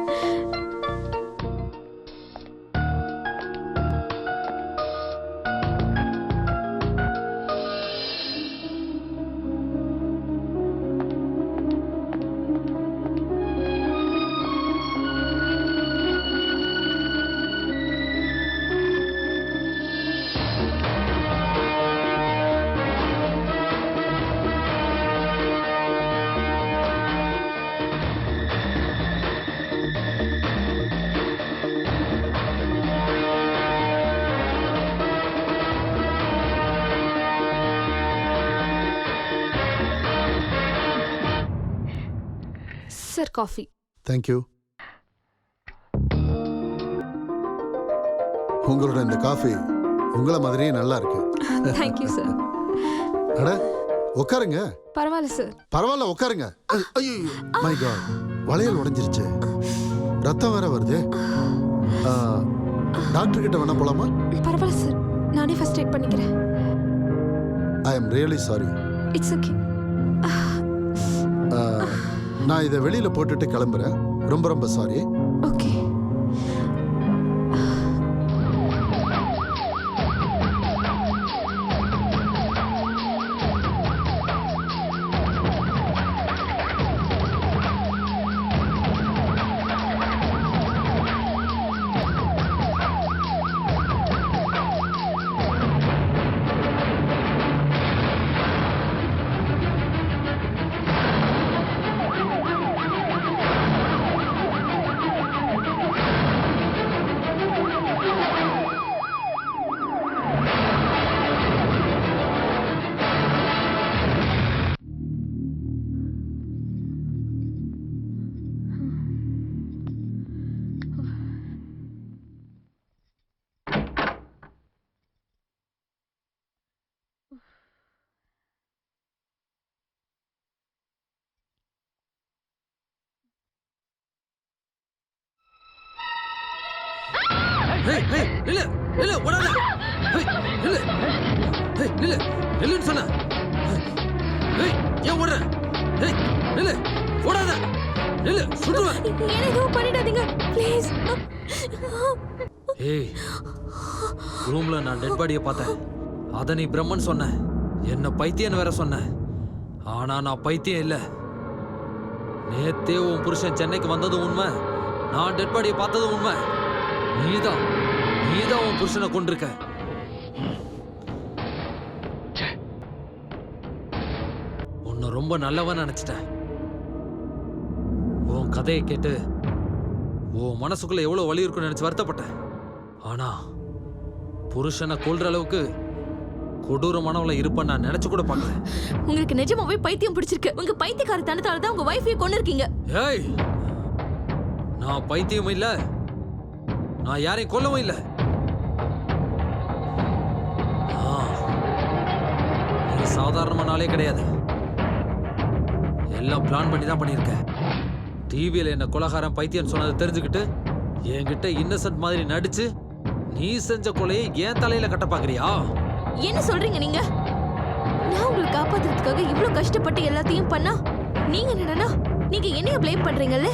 Sir coffee. தேங்க்யூ. உங்களோட இந்த காஃபி உங்கள மாதிரியே நல்லா இருக்கு. Thank you sir. அட உட்காருங்க. பரவாயில்ல சார். பரவாயில்ல உட்காருங்க. ஐயோ மை காட், வளையல் உடைஞ்சிருச்சு, ரத்தம் வேற வருது. டாக்டர் கிட்ட வேணா போலாமா? பரவாயில்ல சார், நானே ஃபர்ஸ்ட் எய்ட் பண்ணிக்கிறேன். I am really sorry. It's okay. நான் இதை வெளியில போட்டுட்டு கிளம்புறேன். ரொம்ப ரொம்ப சாரி. ஓகே. ஏய் ஏய் நில்லு நில்லு ஓடாத. ஏய் நில்லு. ஏய் நில்லு நில்லுன்னு சொன்ன. ஏய் ஏன் ஓடுற? ஏய் நில்லு ஓடாத. நில்லு சுடுவேன். என்ன எதுவும் பண்ணிடாதீங்க ப்ளீஸ். ஏய் ரூம்ல நான் டெட் பாடியை பார்த்தேன். அத நீ பிரம்மன் சொன்ன, என்ன பைத்தியன்னு வேற சொன்ன. ஆனா நான் பைத்தியம் இல்ல. நேத்தே உன் புருஷன் சென்னைக்கு வந்ததும் உண்மை, நான் டெட் பாடியை பார்த்ததும் உண்மை. நீதான் உன் புருஷனை கொண்டிருக்க. உன்னை ரொம்ப நல்லவன் நினைச்சிட்டேன். உன் கதையை கேட்டு உன் மனசுக்குள்ள எவ்வளவு வலி இருக்குன்னு நினைச்சு வருத்தப்பட்டேன். ஆனா புருஷனை கொல்ற அளவுக்கு கொடூரமானவள இருப்பேன் நான் நினைச்சு கூட பார்க்கல. உங்களுக்கு நிஜமாவே பைத்தியம் பிடிச்சிருக்கு. உங்க பைத்தியக்காரத்தனத்தால தான் உங்க வைஃபையை கொண்டு இருக்கீங்க. ஏய் நான் பைத்தியம் இல்ல, நான் யாரையும் கொல்லவும் இல்ல. நீ சாதாரணமான ஆளே கிடையாது. எல்லாம் பிளான் பண்ணி தான் பண்ணியிருக்க. டிவியில என்ன கொலகாரம் பைத்தியம் சொன்னதை தெரிஞ்சுக்கிட்டு என்கிட்ட இன்னசென்ட் மாதிரி நடிச்சு நீ செஞ்ச கொலையை ஏன் தலையில கட்ட பாக்குறியா? என்ன சொல்றீங்க நீங்க? நான் உங்களை காப்பாத்துறதுக்காக இவ்ளோ கஷ்டப்பட்டு எல்லாத்தையும் பண்ணா நீங்க என்னடா நீங்க என்னைய ப்ளேம் பண்றீங்கல்ல?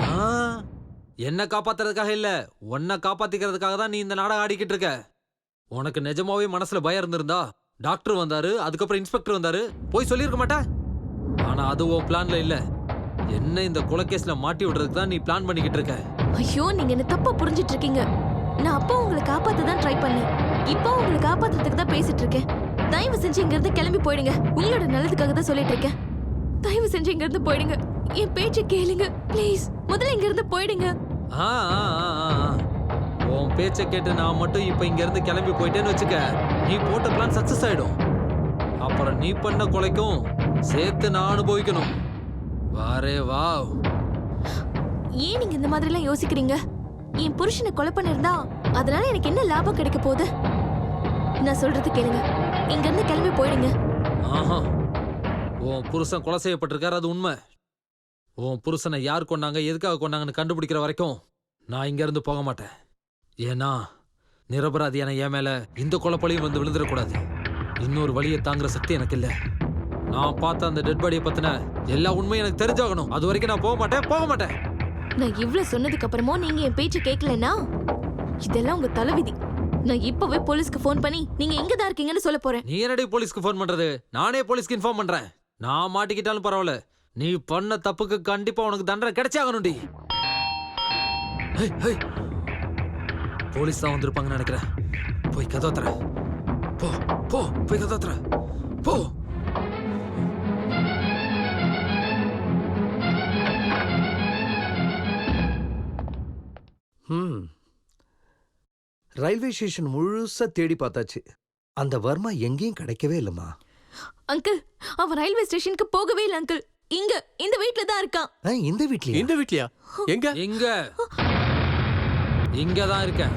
ஆ, என்ன காப்பாத்துறதுக்காக இல்ல, உன்னை காப்பாத்திக்கிறதுக்காக தான் நீ இந்த நாடகம் ஆடிக்கிட்டு இருக்க. உனக்கு நிஜமாவே மனசுல பயம் இருந்திருந்தா டாக்டர் வந்தாரு, அதுக்கப்புறம் இன்ஸ்பெக்டர் வந்தாரு, போய் சொல்லியிருக்க மாட்டா? ஆனா அது உன் பிளான்ல இல்ல. என்ன இந்த கொலைகேஸ்ல மாட்டி விடுறதுக்கு தான் நீ பிளான் பண்ணிக்கிட்டு இருக்க. ஐயோ, நீங்க என்ன தப்பா புரிஞ்சிட்டு இருக்கீங்க. நான் அப்பா உங்களை காப்பாத்த தான் ட்ரை பண்ணேன். இப்போ உங்களை காப்பாத்துறதுக்கு தான் பேசிட்டு இருக்கேன். தயவு செஞ்சு இங்க இருந்து கிளம்பி போயிடுங்க. உங்களோட நல்லதுக்காக தான் சொல்லிட்டு இருக்கேன். தயவு செஞ்சு இங்க இருந்து போயிடுங்க. என் பேச்சை கேளுங்க ப்ளீஸ். முதல்ல இங்க இருந்து போயிடுங்க. ஆ, ஆ, ஆ, ஆ, ஆ. உன் பேச்சை கேட்டு நான் மட்டும் இப்ப இங்க இருந்து கிளம்பி போயிட்டேன்னு வச்சுக்க, நீ போட்ட பிளான் சக்சஸ் ஆயிடும். அப்புறம் நீ பண்ண கொலைக்கும் சேர்த்து நான் அனுபவிக்கணும். வாரே வா. ஏன் நீங்க இந்த மாதிரி எல்லாம் யோசிக்கிறீங்க? என் புருஷனை கொலை பண்ணிருந்தா அதனால எனக்கு என்ன லாபம் கிடைக்க போகுது? நான் சொல்றது கேளுங்க. இங்க இருந்து கிளம்பி போயிடுங்க. ஆஹா, உன் புருஷன் கொலை செய்யப்பட்டிருக்காரு, அது உண்மை. உன் புருஷனை யார் கொண்டாங்க, எதுக்காக கொண்டாங்கன்னு கண்டுபிடிக்கிற வரைக்கும் நான் இங்க இருந்து போக மாட்டேன். ஏன்னா நிரபராதியான என் மேல இந்த கொலைப்பழியும் வந்து விழுந்துடக்கூடாது. இன்னொரு வழியை தாங்குற சக்தி எனக்கு இல்ல. நான் பார்த்த அந்த டெட் பாடியை பத்தின எல்லா உண்மையும் எனக்கு தெரிஞ்சாகணும். அது வரைக்கும் நான் போக மாட்டேன். நான் இவ்ளோ சொன்னதுக்கு அப்புறமும் நீங்க என் பேச்சு கேட்கலன்னா இதெல்லாம் உங்க தலைவிதி. நான் இப்பவே போலீஸ்க்கு ஃபோன் பண்ணி நீங்க எங்க தான் இருக்கீங்கன்னு சொல்ல போறேன். நீ என்னடி போலீஸ்க்கு ஃபோன் பண்றது? நானே போலீஸ்க்கு இன்ஃபார்ம் பண்றேன். நான் மாட்டிக்கிட்டாலும் பரவாயில்ல, நீ பண்ண தப்புக்கு கண்டிப்பா உனக்கு தண்டனை கிடைச்சாகணும்டி. போலீஸ் தான் வந்திருப்பாங்கன்னு நினைக்கிறேன். போய் கதவை தர. போ போ, போய் கதவை தர. போ. ரயில்வே ஸ்டேஷன் முழுசா தேடி பார்த்தாச்சு. அந்த வர்மா எங்கேயும் கிடைக்கவே இல்லம்மா. அங்கிள், அவன் ரயில்வே ஸ்டேஷனுக்கு போகவே இல்லை அங்கிள். இங்க இந்த வீட்ல தான் இருக்கான். இந்த வீட்லயா? இந்த வீட்லயா? எங்க? இங்க தான் இருக்கேன்.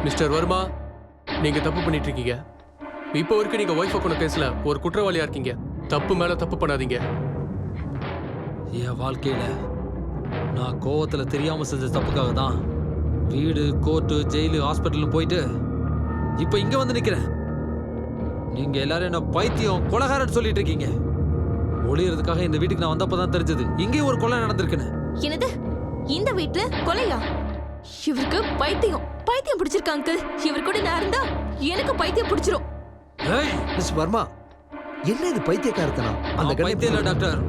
மிஸ்டர் வர்மா, நீங்க தப்பு பண்ணிட்டு இருக்கீங்க. இப்போ வரைக்கும் நீங்க ஒய்ஃப் கொண்ட கேஸ்ல ஒரு குற்றவாளியா இருக்கீங்க. தப்பு மேல தப்பு பண்ணாதீங்க. என் வாழ்க்கையில நான் கோவத்துல தெரியாம செஞ்ச தப்புக்காக தான் வீடு, கோர்ட்டு, ஜெயிலு, ஹாஸ்பிட்டல் போயிட்டு இப்ப இங்க வந்து நிக்கிறேன். நீங்க எல்லாரும் என்ன பைத்தியம், கொலைகாரன் சொல்லிட்டு இருக்கீங்க. ஒளியறதுக்காக இந்த வீட்டுக்கு நான் வந்தப்பதான் தெரிஞ்சது இங்கேயும் ஒரு கொலை நடந்திருக்குன்னு. என்னது? இந்த வீட்ல கொலையா? இவருக்கு பைத்தியம் பிடிச்சிருக்கா அங்கிள். இவர் கூட நான் இருந்தா எனக்கு பைத்தியம் பிடிச்சிரும். மிஸ் வர்மா, என்ன இது பைத்தியக்காரத்தனம்? அந்த பைத்தியம் இல்ல டாக்டர்,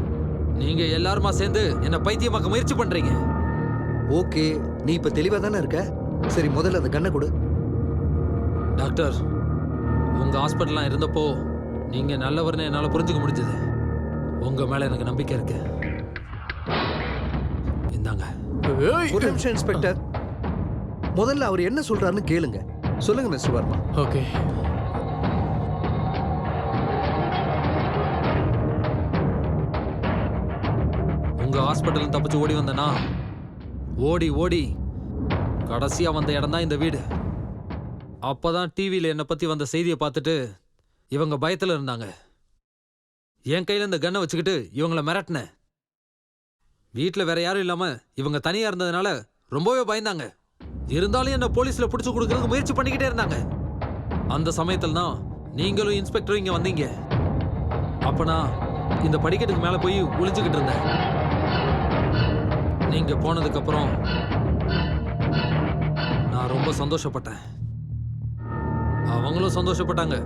நீங்க எல்லாருமா சேர்ந்து என்ன பைத்தியமாக்க முயற்சி பண்றீங்க. ஓகே, நீ இப்ப தெளிவா தானே இருக்க. சரி, முதல்ல அந்த கண்ணை கொடு. டாக்டர், உங்க ஹாஸ்பிட்டல்லாம் இருந்தப்போ நீங்க நல்லவர்னு என்னால புரிஞ்சுக்க முடிஞ்சது. உங்க மேல எனக்கு நம்பிக்கை இருக்கு. இந்தாங்க. ஒரு நிமிஷம் இன்ஸ்பெக்டர், முதல்ல அவர் என்ன சொல்றாருன்னு கேளுங்க. சொல்லுங்க மிஸ்டர் வர்மா. ஓகே. உங்க ஹாஸ்பிட்டல் தப்பிச்சு ஓடி வந்தனா, ஓடி கடைசியா வந்த இடம் தான் இந்த வீடு. அப்பதான் டிவியில என்னை பத்தி வந்த செய்தியை பார்த்துட்டு இவங்க பயத்துல இருந்தாங்க. என் கையில இந்த கன்னை வச்சுக்கிட்டு இவங்கள மிரட்டினேன். வீட்டுல வேற யாரும் இல்லாம இவங்க தனியா இருந்ததுனால ரொம்பவே பயந்தாங்க. இருந்தாலும் என்ன போலீஸ்ல புடிச்சு கொடுக்கறதுக்கு முயற்சி பண்ணிக்கிட்டே இருந்தாங்க. அந்த சமயத்துல தான் நீங்களும் இன்ஸ்பெக்டரும் இங்க வந்தீங்க. அப்ப நான் இந்த படிக்கட்டுக்கு மேல போய் ஒளிஞ்சுக்கிட்டு இருந்தேன். நீங்க போனதுக்கு அப்புறம் நான் ரொம்ப சந்தோஷப்பட்டேன். அவங்களும் சந்தோஷப்பட்டாங்க.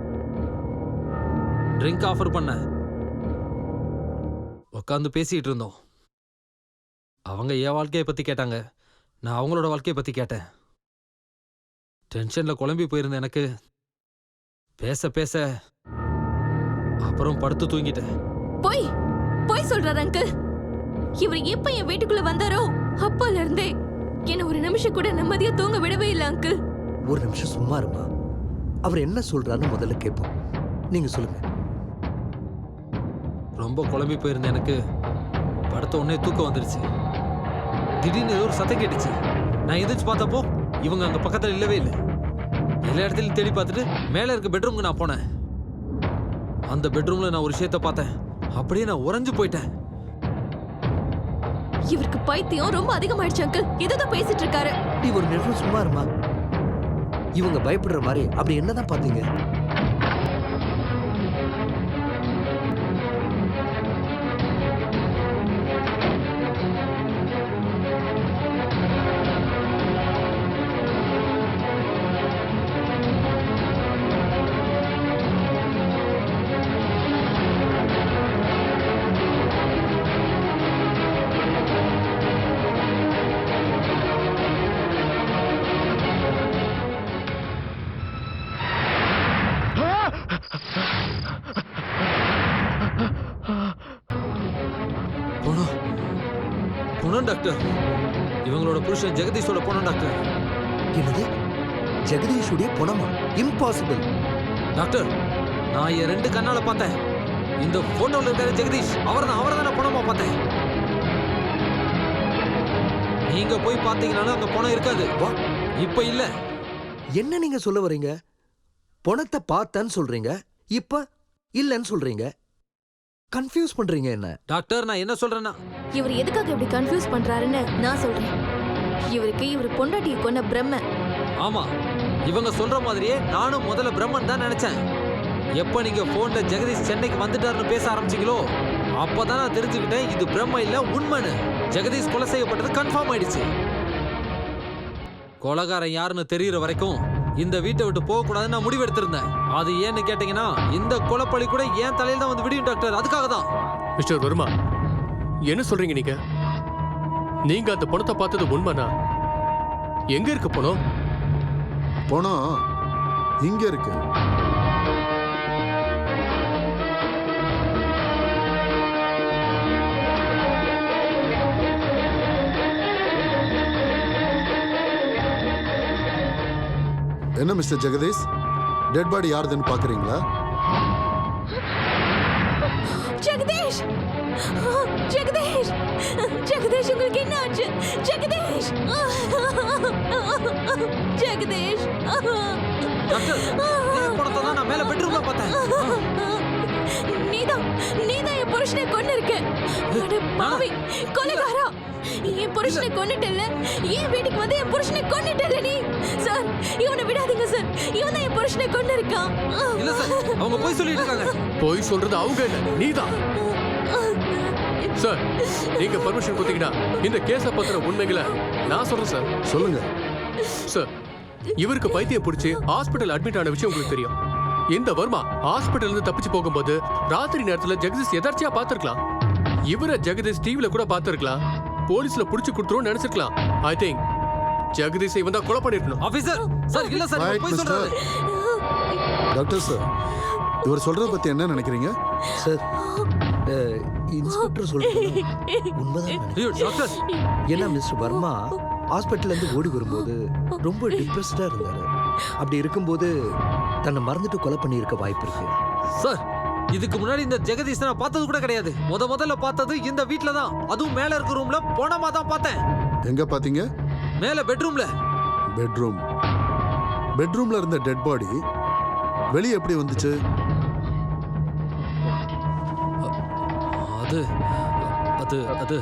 ட்ரிங்க் ஆஃபர் பண்ண உட்காந்து பேசிட்டு இருந்தோம். அவங்க என் வாழ்க்கையை பத்தி கேட்டாங்க, நான் அவங்களோட வாழ்க்கையை பத்தி கேட்டேன். டென்ஷன்ல குழம்பி போயிருந்த எனக்கு பேச அப்புறம் படுத்து தூங்கிட்டேன். போய் சொல்றாரு அங்கிள். இவர் எப்ப என் வீட்டுக்குள்ள வந்தாரோ அப்பல இருந்தே என்ன ஒரு நிமிஷம் கூட நிம்மதியா தூங்க விடவே இல்லை அங்கிள். ஒரு நிமிஷம் சும்மா இருமா. அவர் என்ன சொல்றாருன்னு முதல்ல கேட்போம். நீங்க சொல்லுங்க. ரொம்ப குழம்பி போயிருந்த எனக்கு படுத்த உடனே தூக்கம் வந்துருச்சு. திடீர்னு ஏதோ ஒரு சத்தம் கேட்டுச்சு. நான் எந்திரிச்சு பார்த்தப்போ இவங்க அங்க பக்கத்துல இல்லவே இல்லை. எல்லா இடத்துலையும் தேடி பார்த்துட்டு மேல இருக்க பெட்ரூமுக்கு நான் போனேன். அந்த பெட்ரூம்ல நான் ஒரு விஷயத்த பார்த்தேன். அப்படியே நான் உறைஞ்சு போயிட்டேன். இவருக்கு பைத்தியம் ரொம்ப அதிகமாயிடுச்சு அங்கிள் இதுதான் பேசிட்டு இருக்காரு. நீ ஒரு நிமிஷம் சும்மா இருமா. இவங்க பயப்படுற மாதிரி அப்படி என்னதான் பாத்தீங்க? போனோம் போனோம் டாக்டர். இவங்களோட புருஷன் ஜெகதீஷோட போனோம் டாக்டர். என்னது? ஜெகதீஷுடைய பணமா? இம்பாசிபிள். டாக்டர் நான் என் 2 கண்ணால பார்த்தேன். இந்த போட்டோல இருக்கிற ஜெகதீஷ் அவர்தான் நான் பணமா பார்த்தேன். நீங்க போய் பார்த்தீங்கனாலும் அங்க பணம் இருக்காது. இப்ப இல்ல. என்ன நீங்க சொல்ல வரீங்க? பணத்தை பார்த்தேன்னு சொல்றீங்க, இப்ப இல்லன்னு சொல்றீங்க. கன்ஃபியூஸ் பண்றீங்க என்ன? டாக்டர் நான் என்ன சொல்றேன்னா, இவர் எதுக்காக இப்படி கன்ஃபியூஸ் பண்றாருன்னு நான் சொல்றேன். இவருக்கு இவர் பொண்டாட்டியை கொன்ன பிரம்ம. ஆமா இவங்க சொல்ற மாதிரியே நானும் முதல்ல பிரம்மன் தான் நினைச்சேன். எப்ப நீங்க போன்ல ஜெகதீஷ் சென்னைக்கு வந்துட்டாருன்னு பேச ஆரம்பிச்சீங்களோ அப்பதான் நான் தெரிஞ்சுக்கிட்டேன் இது பிரம்ம இல்ல உண்மைன்னு. ஜெகதீஷ் கொலை செய்யப்பட்டது கன்ஃபார்ம் ஆயிடுச்சு. கொலைகாரன் யாருன்னு தெரியற வரைக்கும் இந்த வீட்டை விட்டு போக கூடாதுன்னு நான் முடிவெடுத்திருந்தேன். அது ஏன்னு கேட்டீங்கன்னா இந்த கொலைப்பழி கூட ஏன் தலையில தான் வந்து விடியும் டாக்டர். அதுக்காக தான். மிஸ்டர் வர்மா, என்ன சொல்றீங்க நீங்க? நீங்க அந்த பணத்தை பார்த்தது உண்மைனா எங்க இருக்கு பணம்? பணம் இங்க இருக்கு. என்ன மிஸ்டர் ஜெகதீஷ், டெட் பாடி யாருதுன்னு பாக்குறீங்களா? ஜெகதீஷ் ஜெகதீஷ் ஜெகதீஷ் உங்களுக்கு என்ன ஆச்சு? ஜெகதீஷ் ஜெகதீஷ் டாக்டர் இதே பணத்தை தான் நான் மேல பெட்ரூம்ல பார்த்தேன். நீதான் என் புருஷனை கொன்னு இருக்க. அட பாவி கொலைகாரா, என் புருஷனை கொன்னுட்டல. ஏன் வீட்டுக்கு வந்து என் புருஷனை கொன்னுட்டல நீ? சார் இவனை விடாதீங்க சார், இவன் தான் என் புருஷனை கொன்னு இருக்கான். இல்ல சார் அவங்க போய் சொல்லிட்டு இருக்காங்க. போய் சொல்றது அவங்க இல்ல, நீதான். சார் நீங்க பர்மிஷன் கொடுத்தீங்கன்னா இந்த கேஸ பத்திர உண்மைகளை நான் சொல்றேன் சார். சொல்லுங்க சார், இவருக்கு பைத்தியம் பிடிச்சி ஹாஸ்பிட்டல் அட்மிட் ஆன விஷயம் உங்களுக்கு தெரியும். இந்த வர்மா ஹாஸ்பிட்டல் இருந்து தப்பிச்சு போகும்போது ராத்திரி நேரத்துல ஜெகதீஷ் எதர்ச்சியா பார்த்திருக்கலாம். இவரை ஜெகதீஷ் டிவில கூட பார்த்திருக்கலாம். போலீஸ்ல புடிச்சு கொடுத்துரும் நினைச்சிருக்கலாம். ஐ திங்க் ஜெகதீஷ் இவன் தான் கொலை பண்ணிருக்கணும். ஆபீசர் சார் இல்ல சார் Right, போய் mister. சொல்றாரு. டாக்டர் சார், இவர் சொல்றத பத்தி என்ன நினைக்கிறீங்க? சார், இன்ஸ்பெக்டர் சொல்றது உண்மைதான். ஐயோ டாக்டர் ஏன்னா மிஸ்டர் வர்மா ஹாஸ்பிட்டல்ல இருந்து ஓடி வரும்போது ரொம்ப டிப்ரெஸ்டா இருந்தாரு. அப்படி இருக்கும்போது தன்னை மறந்துட்டு கொலை பண்ணியிருக்க வாய்ப்பு இருக்கு. சார் இதுக்கு முன்னாடி இந்த ஜெகதீஷ் நான் பார்த்தது கூட கிடையாது. முதல்ல பார்த்தது இந்த வீட்ல தான். அதுவும் மேல இருக்க ரூம்ல போனமா தான் பார்த்தேன். எங்க பாத்தீங்க? மேல பெட்ரூம்ல. பெட்ரூம்ல இருந்த டெட் பாடி வெளியே எப்படி வந்துச்சு? அது அது அது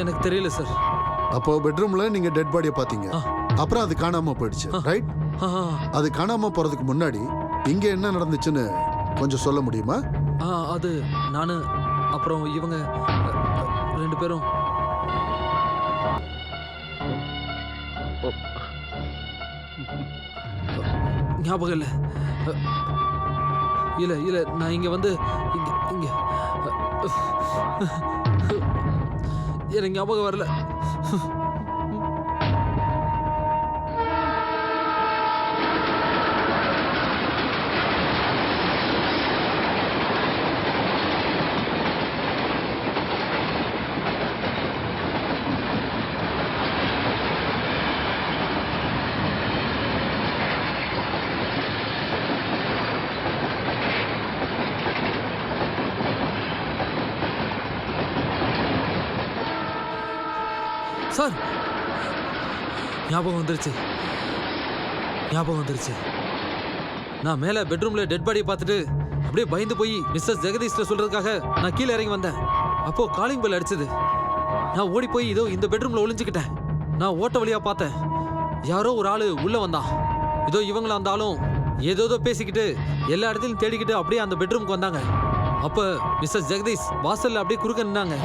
எனக்கு தெரியல சார். அப்போ பெட்ரூம்ல நீங்க டெட் பாடியை பாத்தீங்க. அப்புறம் அது காணாம போயிடுச்சு, ரைட்? அது காணாம போறதுக்கு முன்னாடி இங்க என்ன நடந்துச்சுன்னு கொஞ்சம் சொல்ல முடியுமா? அது நானு அப்புறம் இவங்க 2 பேரும். ஞாபகம் இல்ல. இல்ல நான் இங்க வந்து இங்க எனக்கு ஞாபகம் வரல. சார் ஞாபகம் வந்துருச்சு. நான் மேல பெட்ரூம்ல டெட் பாடி பார்த்துட்டு அப்படியே பயந்து போய் மிஸ்ஸஸ் ஜெகதீஷ்ல சொல்றதுக்காக நான் கீழே இறங்கி வந்தேன். அப்போ காலிங் பெல் அடிச்சது. நான் ஓடி போய் இதோ இந்த பெட்ரூம்ல ஒளிஞ்சுக்கிட்டேன். நான் ஓட்ட வழியா பார்த்தேன், யாரோ ஒரு ஆளு உள்ள வந்தான். இதோ இவங்கள இருந்தாலும் ஏதோ பேசிக்கிட்டு எல்லா இடத்துலையும் தேடிக்கிட்டு அப்படியே அந்த பெட்ரூம்க்கு வந்தாங்க. அப்ப மிஸ்ஸஸ் ஜெகதீஷ் வாசல்ல அப்படியே குறுக்க நின்னாங்க.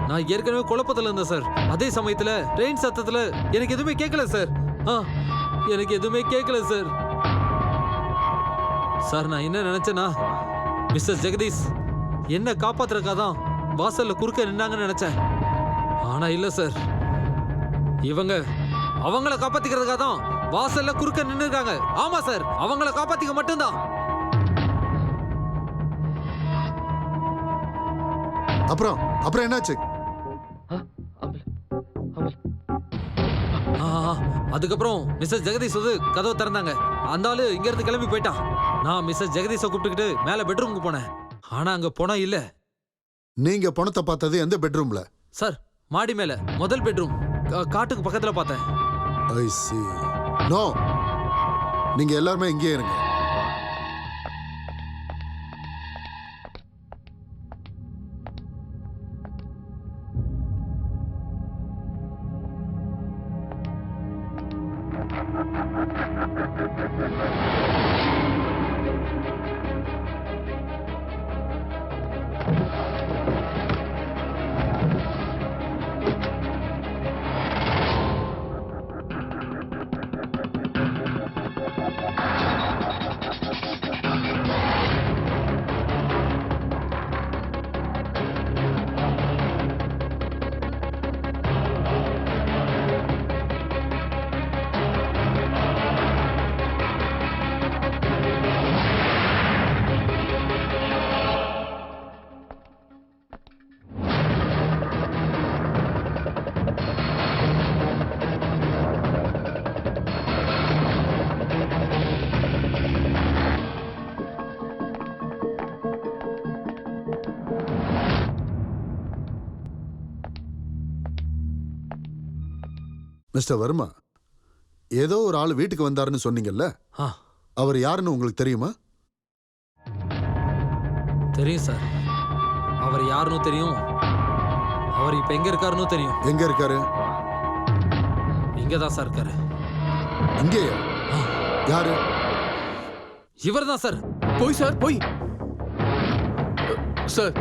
நான் ஏற்கனவே குழப்பத்துல இருந்தேன் சார். அதே சமயத்துல ட்ரெயின் சத்தத்துல எனக்கு எதுவுமே கேட்கல சார். எனக்கு எதுவுமே கேட்கல சார். சார் நான் என்ன நினைச்சேன்னா, மிஸ்டர் ஜெகதீஷ் என்ன காப்பாத்துறக்காதான் வாசல்ல குறுக்க நின்னாங்கன்னு நினைச்சேன். ஆனா இல்ல சார், இவங்க அவங்கள காப்பாத்திக்கிறதுக்காக தான் வாசல்ல குறுக்க நின்னுருக்காங்க. ஆமா சார், அவங்கள காப்பாத்திக்க மட்டும்தான். அப்புறம் என்னாச்சு? அதுக்கப்புறம் மிஸ்ஸஸ் ஜெகதீஷ் வந்து கதவை திறந்தாங்க. அந்த ஆளு இங்க இருந்து கிளம்பி போயிட்டான். நான் மிஸ்ஸஸ் ஜெகதீஷை கூப்பிட்டுக்கிட்டு மேல பெட்ரூமுக்கு போனேன். ஆனா அங்க போனா இல்ல. நீங்க பணத்தை பார்த்தது எந்த பெட்ரூம்ல? சார் மாடி மேல முதல் பெட்ரூம் காட்டுக்கு பக்கத்துல பார்த்தேன். ஐ see. நோ, நீங்க எல்லாருமே இங்கே இருங்க. மிஸ்டர் வர்மா, ஏதோ ஒரு ஆள் வீட்டுக்கு வந்தாருன்னு சொன்னீங்கல்ல, அவர் யாருன்னு உங்களுக்கு தெரியுமா? தெரியும் சார், அவர் யாருன்னு தெரியும். அவர் இப்ப எங்க இருக்காருன்னு தெரியும். எங்க இருக்காரு? இங்கதான் சார் இருக்காரு. இங்கேயா? யாரு? இவர் தான் சார். போய் சார் போய் சார்,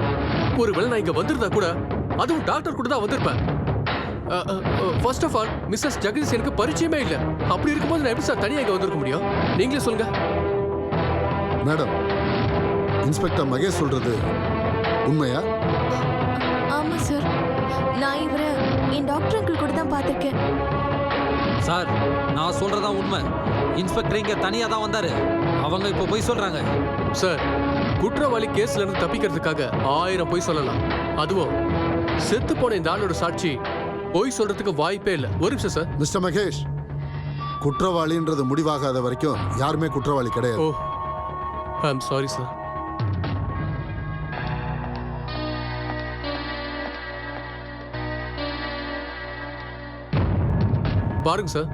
ஒருவேளை நான் இங்க வந்திருந்தா கூட அதுவும் டாக்டர் கூட தான் வந்திருப்பேன். First of all missus Jagadish எனக்கு பரிச்சயமே இல்லை. அப்படி இருக்கும்போது நான் எப்படி சார் தனியாக இங்கே வந்திருக்க முடியும்? நீங்களே சொல்லுங்க. மேடம், இன்ஸ்பெக்டர் மகேஷ் சொல்றது உண்மையா? ஆமா சார், நான் இவரை என் டாக்டர் அங்கிள் கூட தான் பார்த்திருக்கேன். சார் நான் சொல்றதா உண்மை. இன்ஸ்பெக்டர் இங்க தனியா தான் வந்தாரு. அவங்க இப்போ போய் சொல்றாங்க. சார், குற்றவாளி கேஸ்ல இருந்து தப்பிக்கிறதுக்காக 1000 பொய் சொல்லலாம். அதுவும் செத்து போன இந்த ஆளோட சாட்சி பொய் சொல்றதுக்கு வாய்ப்பே இல்லை. ஒரு நிமிஷம் சார். மிஸ்டர் மகேஷ், குற்றவாளின்றது முடிவாகாத வரைக்கும் யாருமே குற்றவாளி கிடையாது. ஓ, ஐ அம் சாரி சார். பாருங்க சார்,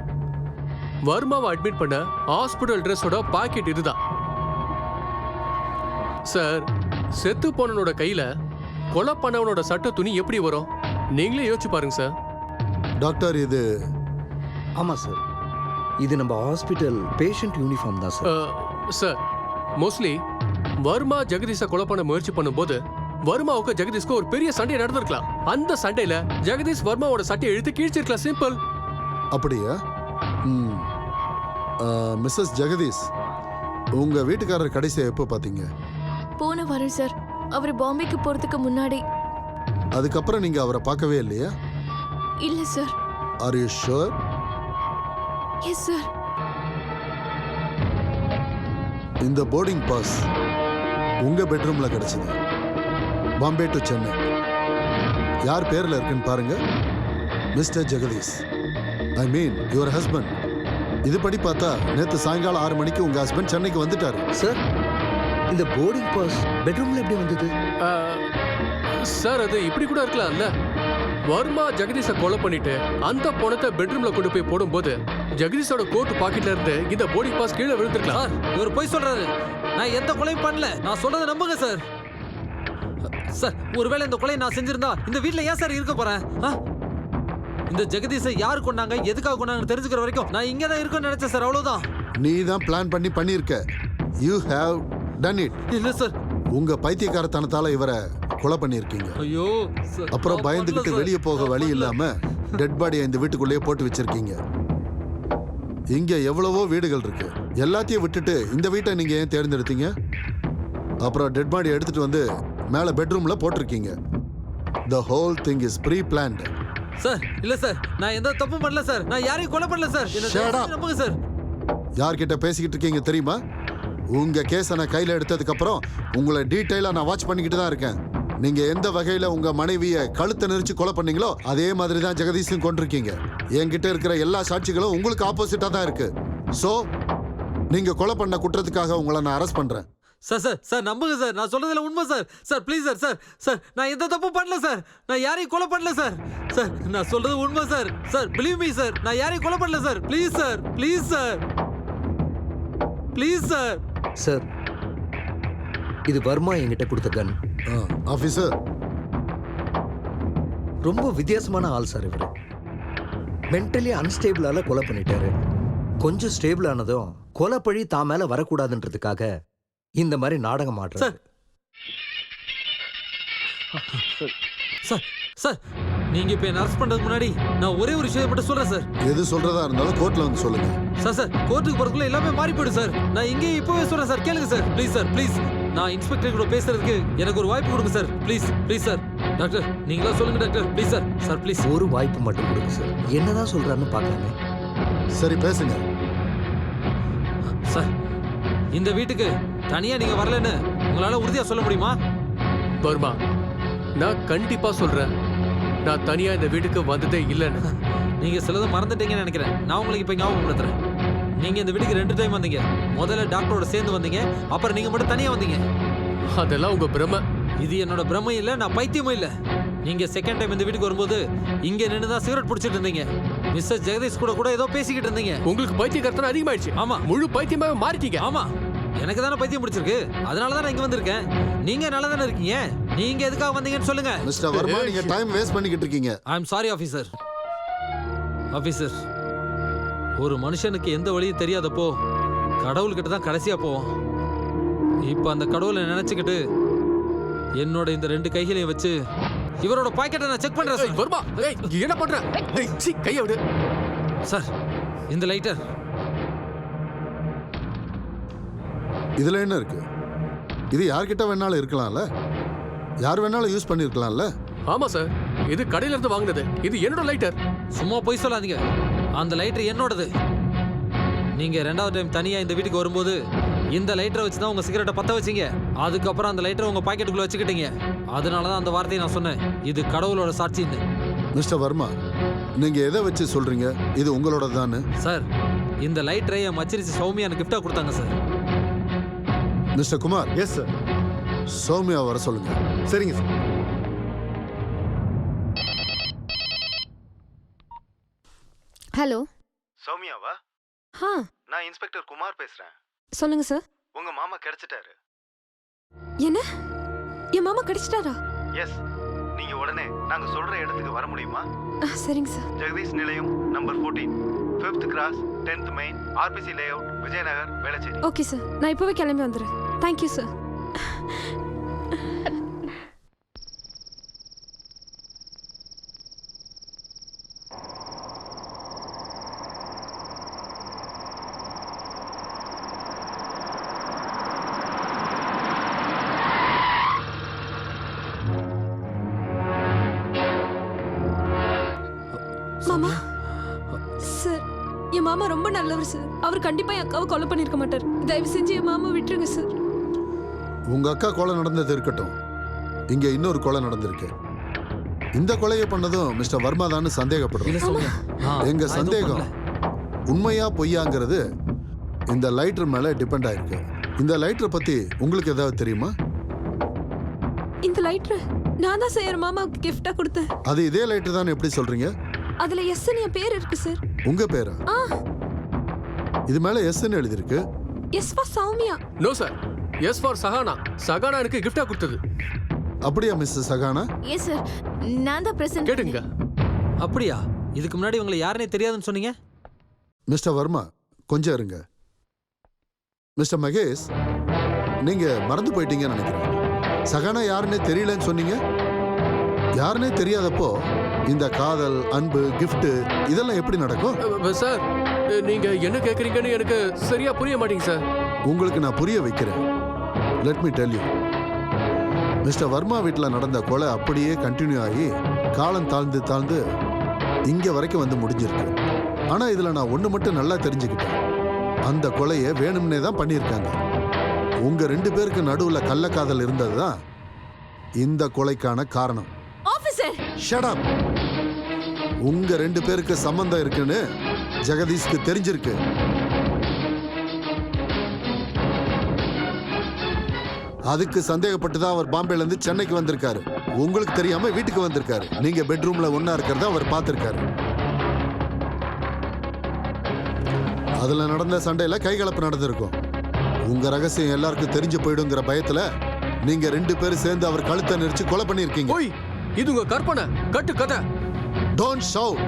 வர்மாவை அட்மிட் பண்ண ஹாஸ்பிடல் ட்ரெஸ்ஸோட பாக்கெட் இதுதான் சார். செத்து போனவனோட கையில கொலை பண்ணவனோட சட்ட துணி எப்படி வரும்? நீங்களே யோசிச்சு பாருங்க சார். டாக்டர், இது ஆமாம் சார், இது நம்ம ஹாஸ்பிட்டல் பேஷண்ட் யூனிஃபார்ம் தான் சார். சார், மோஸ்ட்லி வர்மா ஜெகதீஷை கொலை பண்ண முயற்சி பண்ணும்போது வர்மாவுக்கு ஜெகதீஷ்க்கு ஒரு பெரிய சண்டை நடந்திருக்கலாம். அந்த சண்டையில ஜெகதீஷ் வர்மாவோட சட்டையை இழுத்து கீழ்ச்சிருக்கலாம். சிம்பிள். அப்படியா? மிஸ்ஸஸ் ஜெகதீஷ், உங்க வீட்டுக்காரர் கடைசியா எப்போ பாத்தீங்க? போன வாரம் சார், அவர் பாம்பேக்கு போறதுக்கு முன்னாடி. அதுக்கப்புறம் நீங்க அவரை பார்க்கவே இல்லையா? இல்ல sir. Are you sure? Yes sir. இந்த போர்டிங் பாஸ் உங்க பெட்ரூம்ல கிடைச்சது. பாம்பே டு சென்னை. யார் பேர்ல இருக்குன்னு பாருங்க. Mister Jagadish, I mean your husband. இதுபடி பார்த்தா நேற்று சாயங்காலம் 6 மணிக்கு உங்க ஹஸ்பண்ட் சென்னைக்கு வந்துட்டாரு. சார், இந்த போர்டிங் பாஸ் பெட்ரூம்ல எப்படி வந்தது? சார், அது இப்படி கூட இருக்கலாம்ல. வர்மா ஜெகதீஷை கொலை பண்ணிட்டு அந்த பணத்தை பெட்ரூம்ல கொண்டு போய் போடும்போது ஜெகதீஷோட கோட் பாக்கெட்ல இருந்து இந்த போர்டிங் பாஸ் கீழே விழுந்திருக்கலாம். சார் இவர் போய் சொல்றாரு. நான் எந்த கொலையும் பண்ணல. நான் சொல்றதை நம்புங்க சார். சார் ஒருவேளை இந்த கொலையை நான் செஞ்சிருந்தா இந்த வீட்ல ஏன் சார் இருக்க போறேன்? இந்த ஜெகதீஷை யார் கொண்டாங்க, எதுக்காக கொண்டாங்கன்னு தெரிஞ்சுக்கிற வரைக்கும் நான் இங்கே தான் இருக்கணும்னு நினைச்சேன் சார். அவ்வளவுதான். நீ தான் பிளான் பண்ணி பண்ணியிருக்க. You have done it. இல்ல சார். உங்க பைத்தியக்காரத்தனத்தால இவரை கொலை பண்ணியிருக்கீங்க. ஐயோ சார், அப்புறம் நான் பயந்துகிட்டு பண்ணல வெளியே சார். போக நான் வழி பண்ணல. இல்லாம டெட் பாடியை இந்த வீட்டுக்குள்ளேயே போட்டு வச்சிருக்கீங்க. இங்க எவ்வளவோ வீடுகள் இருக்கு. எல்லாத்தையும் விட்டுட்டு இந்த வீட்டை நீங்க ஏன் தேர்ந்தெடுத்தீங்க? அப்புறம் டெட் பாடி எடுத்துட்டு வந்து மேல பெட்ரூம்ல போட்டிருக்கீங்க. The whole thing is pre-planned. Sir இல்ல சார், நான் எந்த தப்பும் பண்ணல சார். நான் யாரையும் கொலை பண்ணல சார். என்ன Shut up. நம்புங்க சார். யார்கிட்ட பேசிக்கிட்டு இருக்கீங்க தெரியுமா? உங்க கேஸை நான் கையில எடுத்ததுக்கு அப்புறம் உங்களை டீட்டெயிலா நான் வாட்ச் பண்ணிக்கிட்டு தான் இருக்கேன். நீங்க எந்த வகையில உங்க மனைவியை கழுத்தை நெரிச்சு கொலை பண்ணீங்களோ அதே மாதிரி தான் ஜெகதீஷும் கொண்டிருக்கீங்க. என்கிட்ட இருக்கிற எல்லா சாட்சிகளும் உங்களுக்கு ஆப்போசிட்டா தான் இருக்கு. சோ நீங்க கொலை பண்ண குற்றத்துக்காக உங்களை நான் அரெஸ்ட் பண்றேன். சார் சார் சார் நம்புங்க சார். நான் சொல்றதுல உண்மை sir. Sir please sir. Sir sir நான் எந்த தப்பும் பண்ணல சார். நான் யாரையும் கொலை பண்ணல சார். சார் நான் சொல்றது உண்மை sir. Sir believe me sir. நான் யாரையும் கொலை பண்ணல sir. Please sir. Please sir. Please sir. Sir இது வர்மா என்கிட்ட கொடுத்த கன். ஆபீசர், ரொம்ப வித்தியாசமான ஆள் சார் இவர். மென்டலி அன்ஸ்டேபிளால கொலை பண்ணிட்டாரு. கொஞ்சம் ஸ்டேபிள் ஆனதும் கொலை பழி தான் மேல வரக்கூடாதுன்றதுக்காக இந்த மாதிரி நாடகம் ஆடுறாரு. சார் சார் சார் நீங்க இப்ப என்ன அரெஸ்ட் பண்றதுக்கு முன்னாடி நான் ஒரே ஒரு விஷயம் மட்டும் சொல்றேன் சார். எது சொல்றதா இருந்தாலும் கோர்ட்ல வந்து சொல்லுங்க. சார் சார் கோர்ட்டுக்கு போறதுக்குள்ள எல்லாமே மாறி போயிடும் சார். நான் இங்கே இப்பவே சொல்றேன் சார். கேளுங்க சார். Please sir. ப்ளீஸ். நான் இன்ஸ்பெக்டர் கூட பேசுறதுக்கு எனக்கு ஒரு வாய்ப்பு கொடுங்க sir. Please please sir. Doctor நீங்களா சொல்லுங்க doctor. Please sir. Sir please. ஒரு வாய்ப்பு மட்டும் கொடுங்க சார். என்னதான் சொல்றாருன்னு பார்க்கலாமே. சரி பேசுங்க. சார் இந்த வீட்டுக்கு தனியா நீங்க வரலன்னு உங்களால உறுதியா சொல்ல முடியுமா? வர்மா, நான் கண்டிப்பா சொல்றேன், நான் தனியா இந்த வீட்டுக்கு வந்ததே இல்லைன்னு. நீங்க சிலதை மறந்துட்டீங்கன்னு நினைக்கிறேன். நான் உங்களுக்கு இப்ப ஞாபகப்படுத்துறேன். நீங்க இந்த வீட்டுக்கு 2 டைம் வந்தீங்க. முதல்ல டாக்டரோட சேர்ந்து வந்தீங்க, அப்புறம் நீங்க மட்டும் தனியா வந்தீங்க. அதெல்லாம் உங்க பிரமை. இது என்னோட பிரமை இல்ல, நான் பைத்தியமும் இல்ல. நீங்க செகண்ட் டைம் இந்த வீட்டுக்கு வரும்போது இங்க நின்று தான் சிகரெட் பிடிச்சிட்டு இருந்தீங்க. மிஸ்டர் ஜெகதீஷ் கூட ஏதோ பேசிக்கிட்டு இருந்தீங்க. உங்களுக்கு பைத்தியக்காரத்தனம் அதிகமாயிடுச்சு. ஆமா. முழு பைத்தியமாவே மாறிட்டீங்க. ஆமா, எனக்கு தானே பைத்தியம் பிடிச்சிருக்கு. அதனால தான் நான் இங்க வந்திருக்கேன். நீங்க நல்லா தானே இருக்கீங்க. நீங்க எதுக்காக வந்தீங்கன்னு சொல்லுங்க. மிஸ்டர் வர்மா, நீங்க டைம் வேஸ்ட் பண்ணிக்கிட்டு இருக்கீங்க. I am sorry officer. Officer, ஒரு மனுஷனுக்கு எந்த வழியும் தெரியாதப்போ கடவுள்கிட்ட தான் கடைசியா போவோம். இப்ப அந்த கடவுளை நினைச்சுக்கிட்டு என்னோட இந்த 2 கைகளையும் வச்சு இவரோட பாக்கெட்டை நான் செக் பண்றேன் சார். வர்மா, ஏய், என்ன பண்ற? ஏய், சீ, கையை விடு. சார் இந்த லைட்டர். இதுல என்ன இருக்கு? இது யார்கிட்ட வேணாலும் இருக்கலாம்ல. யார் வேணாலும் யூஸ் பண்ணிருக்கலாம்ல. ஆமா சார், இது கடையில இருந்து வாங்கினது. இது என்னோட லைட்டர். சும்மா போய் சொல்லாதீங்க. அந்த லைட்டர் என்னோடது. நீங்க 2வது டைம் தனியா இந்த வீட்டுக்கு வரும்போது இந்த லைட்டரை வச்சு தான் உங்க சிகரெட்டை பத்த வச்சீங்க. அதுக்கப்புறம் அந்த லைட்டரை உங்க பாக்கெட்டுக்குள்ள வச்சுக்கிட்டீங்க. அதனால தான் அந்த வார்த்தையை நான் சொன்னேன், இது கடவுளோட சாட்சின்னு. மிஸ்டர் வர்மா, நீங்க எதை வச்சு சொல்றீங்க இது உங்களோட தானே? சார் இந்த லைட்டரை என் மச்சிரிச்சு சௌமியா எனக்கு கிஃப்டா கொடுத்தாங்க sir. Mister Kumar. Yes sir. Soumya வர சொல்லுங்க. சரிங்க சார். ஹலோ. சௌமியாவா? ஆ நான் இன்ஸ்பெக்டர் குமார் பேசுறேன். சொல்லுங்க சார். உங்க மாமா கிடைச்சிட்டாரு. என்ன? என் மாமா கிடைச்சிட்டாரா? எஸ். நீங்க உடனே நாங்க சொல்ற இடத்துக்கு வர முடியுமா? சரிங்க சார். ஜெகதீஷ் நிலையம் number 14, 5th cross, 10th main, RPC layout, Vijayanagar, Velachery. Okay sir, நான் இப்போவே கிளம்பி வந்துடுறேன். Thank you sir. மாமா சார், என் மாமா ரொம்ப நல்லவர் சார். அவர் கண்டிப்பா என் அக்காவை கொலை பண்ணிருக்க மாட்டார். தயவு செஞ்சு என் மாமா விட்டுருங்க சார். உங்க அக்கா கொலை நடந்தது இருக்கட்டும், இங்க இன்னொரு கொலை நடந்திருக்கு. இந்த கொலையை பண்ணதும் மிஸ்டர் வர்மா தான் சந்தேகப்படுறோம். இல்ல சௌமியா, எங்க நான் எதுவும் சந்தேகம் பண்ணல. உண்மையா பொய்யாங்கிறது இந்த லைட்டர் மேல டிபெண்ட் ஆயிருக்கு. இந்த லைட்டரை பத்தி உங்களுக்கு ஏதாவது தெரியுமா? இந்த லைட்டர் நான் தான் சார் என் மாமாவுக்கு கிஃப்டா கொடுத்தேன். அது இதே லைட்டர் தான் எப்படி சொல்றீங்க? அதுல எஸ் என் பேர் இருக்கு சார். உங்க பேரா? ஆ இது மேல எஸ்ன்னு எழுதிருக்கு. S for Soumya. No sir, S for Sahana. Sahana எனக்கு கிஃப்டா கொடுத்தது. அப்படியா மிஸ்டர் சகானா? எஸ் சார், நான் தான் பிரசன்ட். கேட்டுங்க. அப்படியா? இதுக்கு முன்னாடி உங்களை யாருன்னே தெரியாதுன்னு சொன்னீங்க. மிஸ்டர் வர்மா கொஞ்சம் இருங்க. மிஸ்டர் மகேஷ், நீங்க மறந்து போயிட்டீங்கன்னு நினைக்கிறேன். சகானா யாருன்னே தெரியலன்னு சொன்னீங்க. யாருன்னே தெரியாதப்போ இந்த காதல், அன்பு, கிஃப்ட் இதெல்லாம் எப்படி நடக்கும்? சார், நீங்க என்ன கேக்குறீங்கன்னு எனக்கு சரியா புரிய மாட்டீங்க சார். உங்களுக்கு நான் புரிய வைக்கிறேன். Let me tell you. Mister Varma வீட்டில் நடந்த கொலை அப்படியே கண்டினியூ ஆகி காலம் தாழ்ந்து தாழ்ந்து இங்க வரைக்கும் வந்து முடிஞ்சிருக்கு. ஆனா இதுல நான் ஒண்ணு மட்டும் நல்லா தெரிஞ்சுக்கிட்டேன். அந்த கொலையை வேணும்னே தான் பண்ணியிருக்காங்க. உங்க 2 பேருக்கு நடுவுல கள்ளக்காதல் இருந்ததுதான் இந்த கொலைக்கான காரணம். Officer, shut up. உங்க 2 பேருக்கு சம்பந்தம் இருக்குன்னு ஜெகதீஷ்க்கு தெரிஞ்சிருக்கு. அதுக்கு சந்தேகப்பட்டு தான் அவர் பாம்பேல இருந்து சென்னைக்கு வந்திருக்காரு. உங்களுக்கு தெரியாம வீட்டுக்கு வந்திருக்காரு. நீங்க பெட்ரூம்ல ஒண்ணா இருக்கிறத அவர் பார்த்திருக்காரு. அதுல நடந்த சண்டையில கைகலப்பு நடந்திருக்கும். உங்க ரகசியம் எல்லாருக்கும் தெரிஞ்சு போயிடுங்கிற பயத்துல நீங்க 2 பேரும் சேர்ந்து அவர் கழுத்தை நெரிச்சு கொலை பண்ணிருக்கீங்க. ஓய், இது உங்க கற்பனை, கட்டு கதை. Don't shout.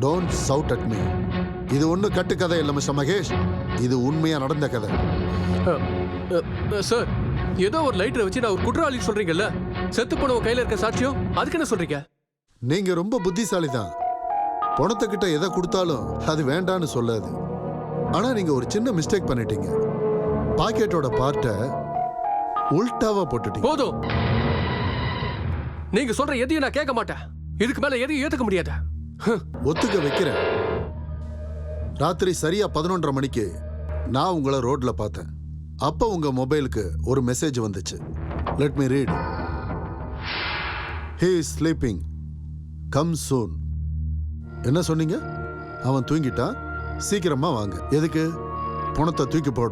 Don't shout at me. இது ஒண்ணு கட்டு கதை இல்ல மிஸ்டர் மகேஷ். இது உண்மையா நடந்த கதை. சார், ஏதோ ஒரு லைட்டரை வச்சு நான் ஒரு குற்றவாளி சொல்றீங்கல்ல. செத்து போனவன் கையில இருக்க சாட்சியம், அதுக்கு என்ன சொல்றீங்க? நீங்க ரொம்ப புத்திசாலி தான். பணத்துக்கிட்ட எதை கொடுத்தாலும் அது வேண்டான்னு சொல்லாது. ஆனா நீங்க ஒரு சின்ன மிஸ்டேக் பண்ணிட்டீங்க. பாக்கெட்டோட பார்ட்டை உல்டாவா போட்டுட்டீங்க. போதும். நீங்க சொல்ற எதையும் நான் கேட்க மாட்டேன். இதுக்கு மேல எதையும் ஏத்துக்க முடியாது. ஒத்துக்க வைக்கிறேன். ராத்திரி சரியா 11:30 மணிக்கு நான் உங்களை ரோட்ல பார்த்தேன். அப்ப உங்க மொபைலுக்கு ஒரு மெசேஜ் வந்துச்சு. Let me read. He is sleeping, come சூன். என்ன சொன்னீங்க? அவன் தூங்கிட்டான், சீக்கிரமா வாங்க. எதுக்கு? பணத்தை தூக்கி போட.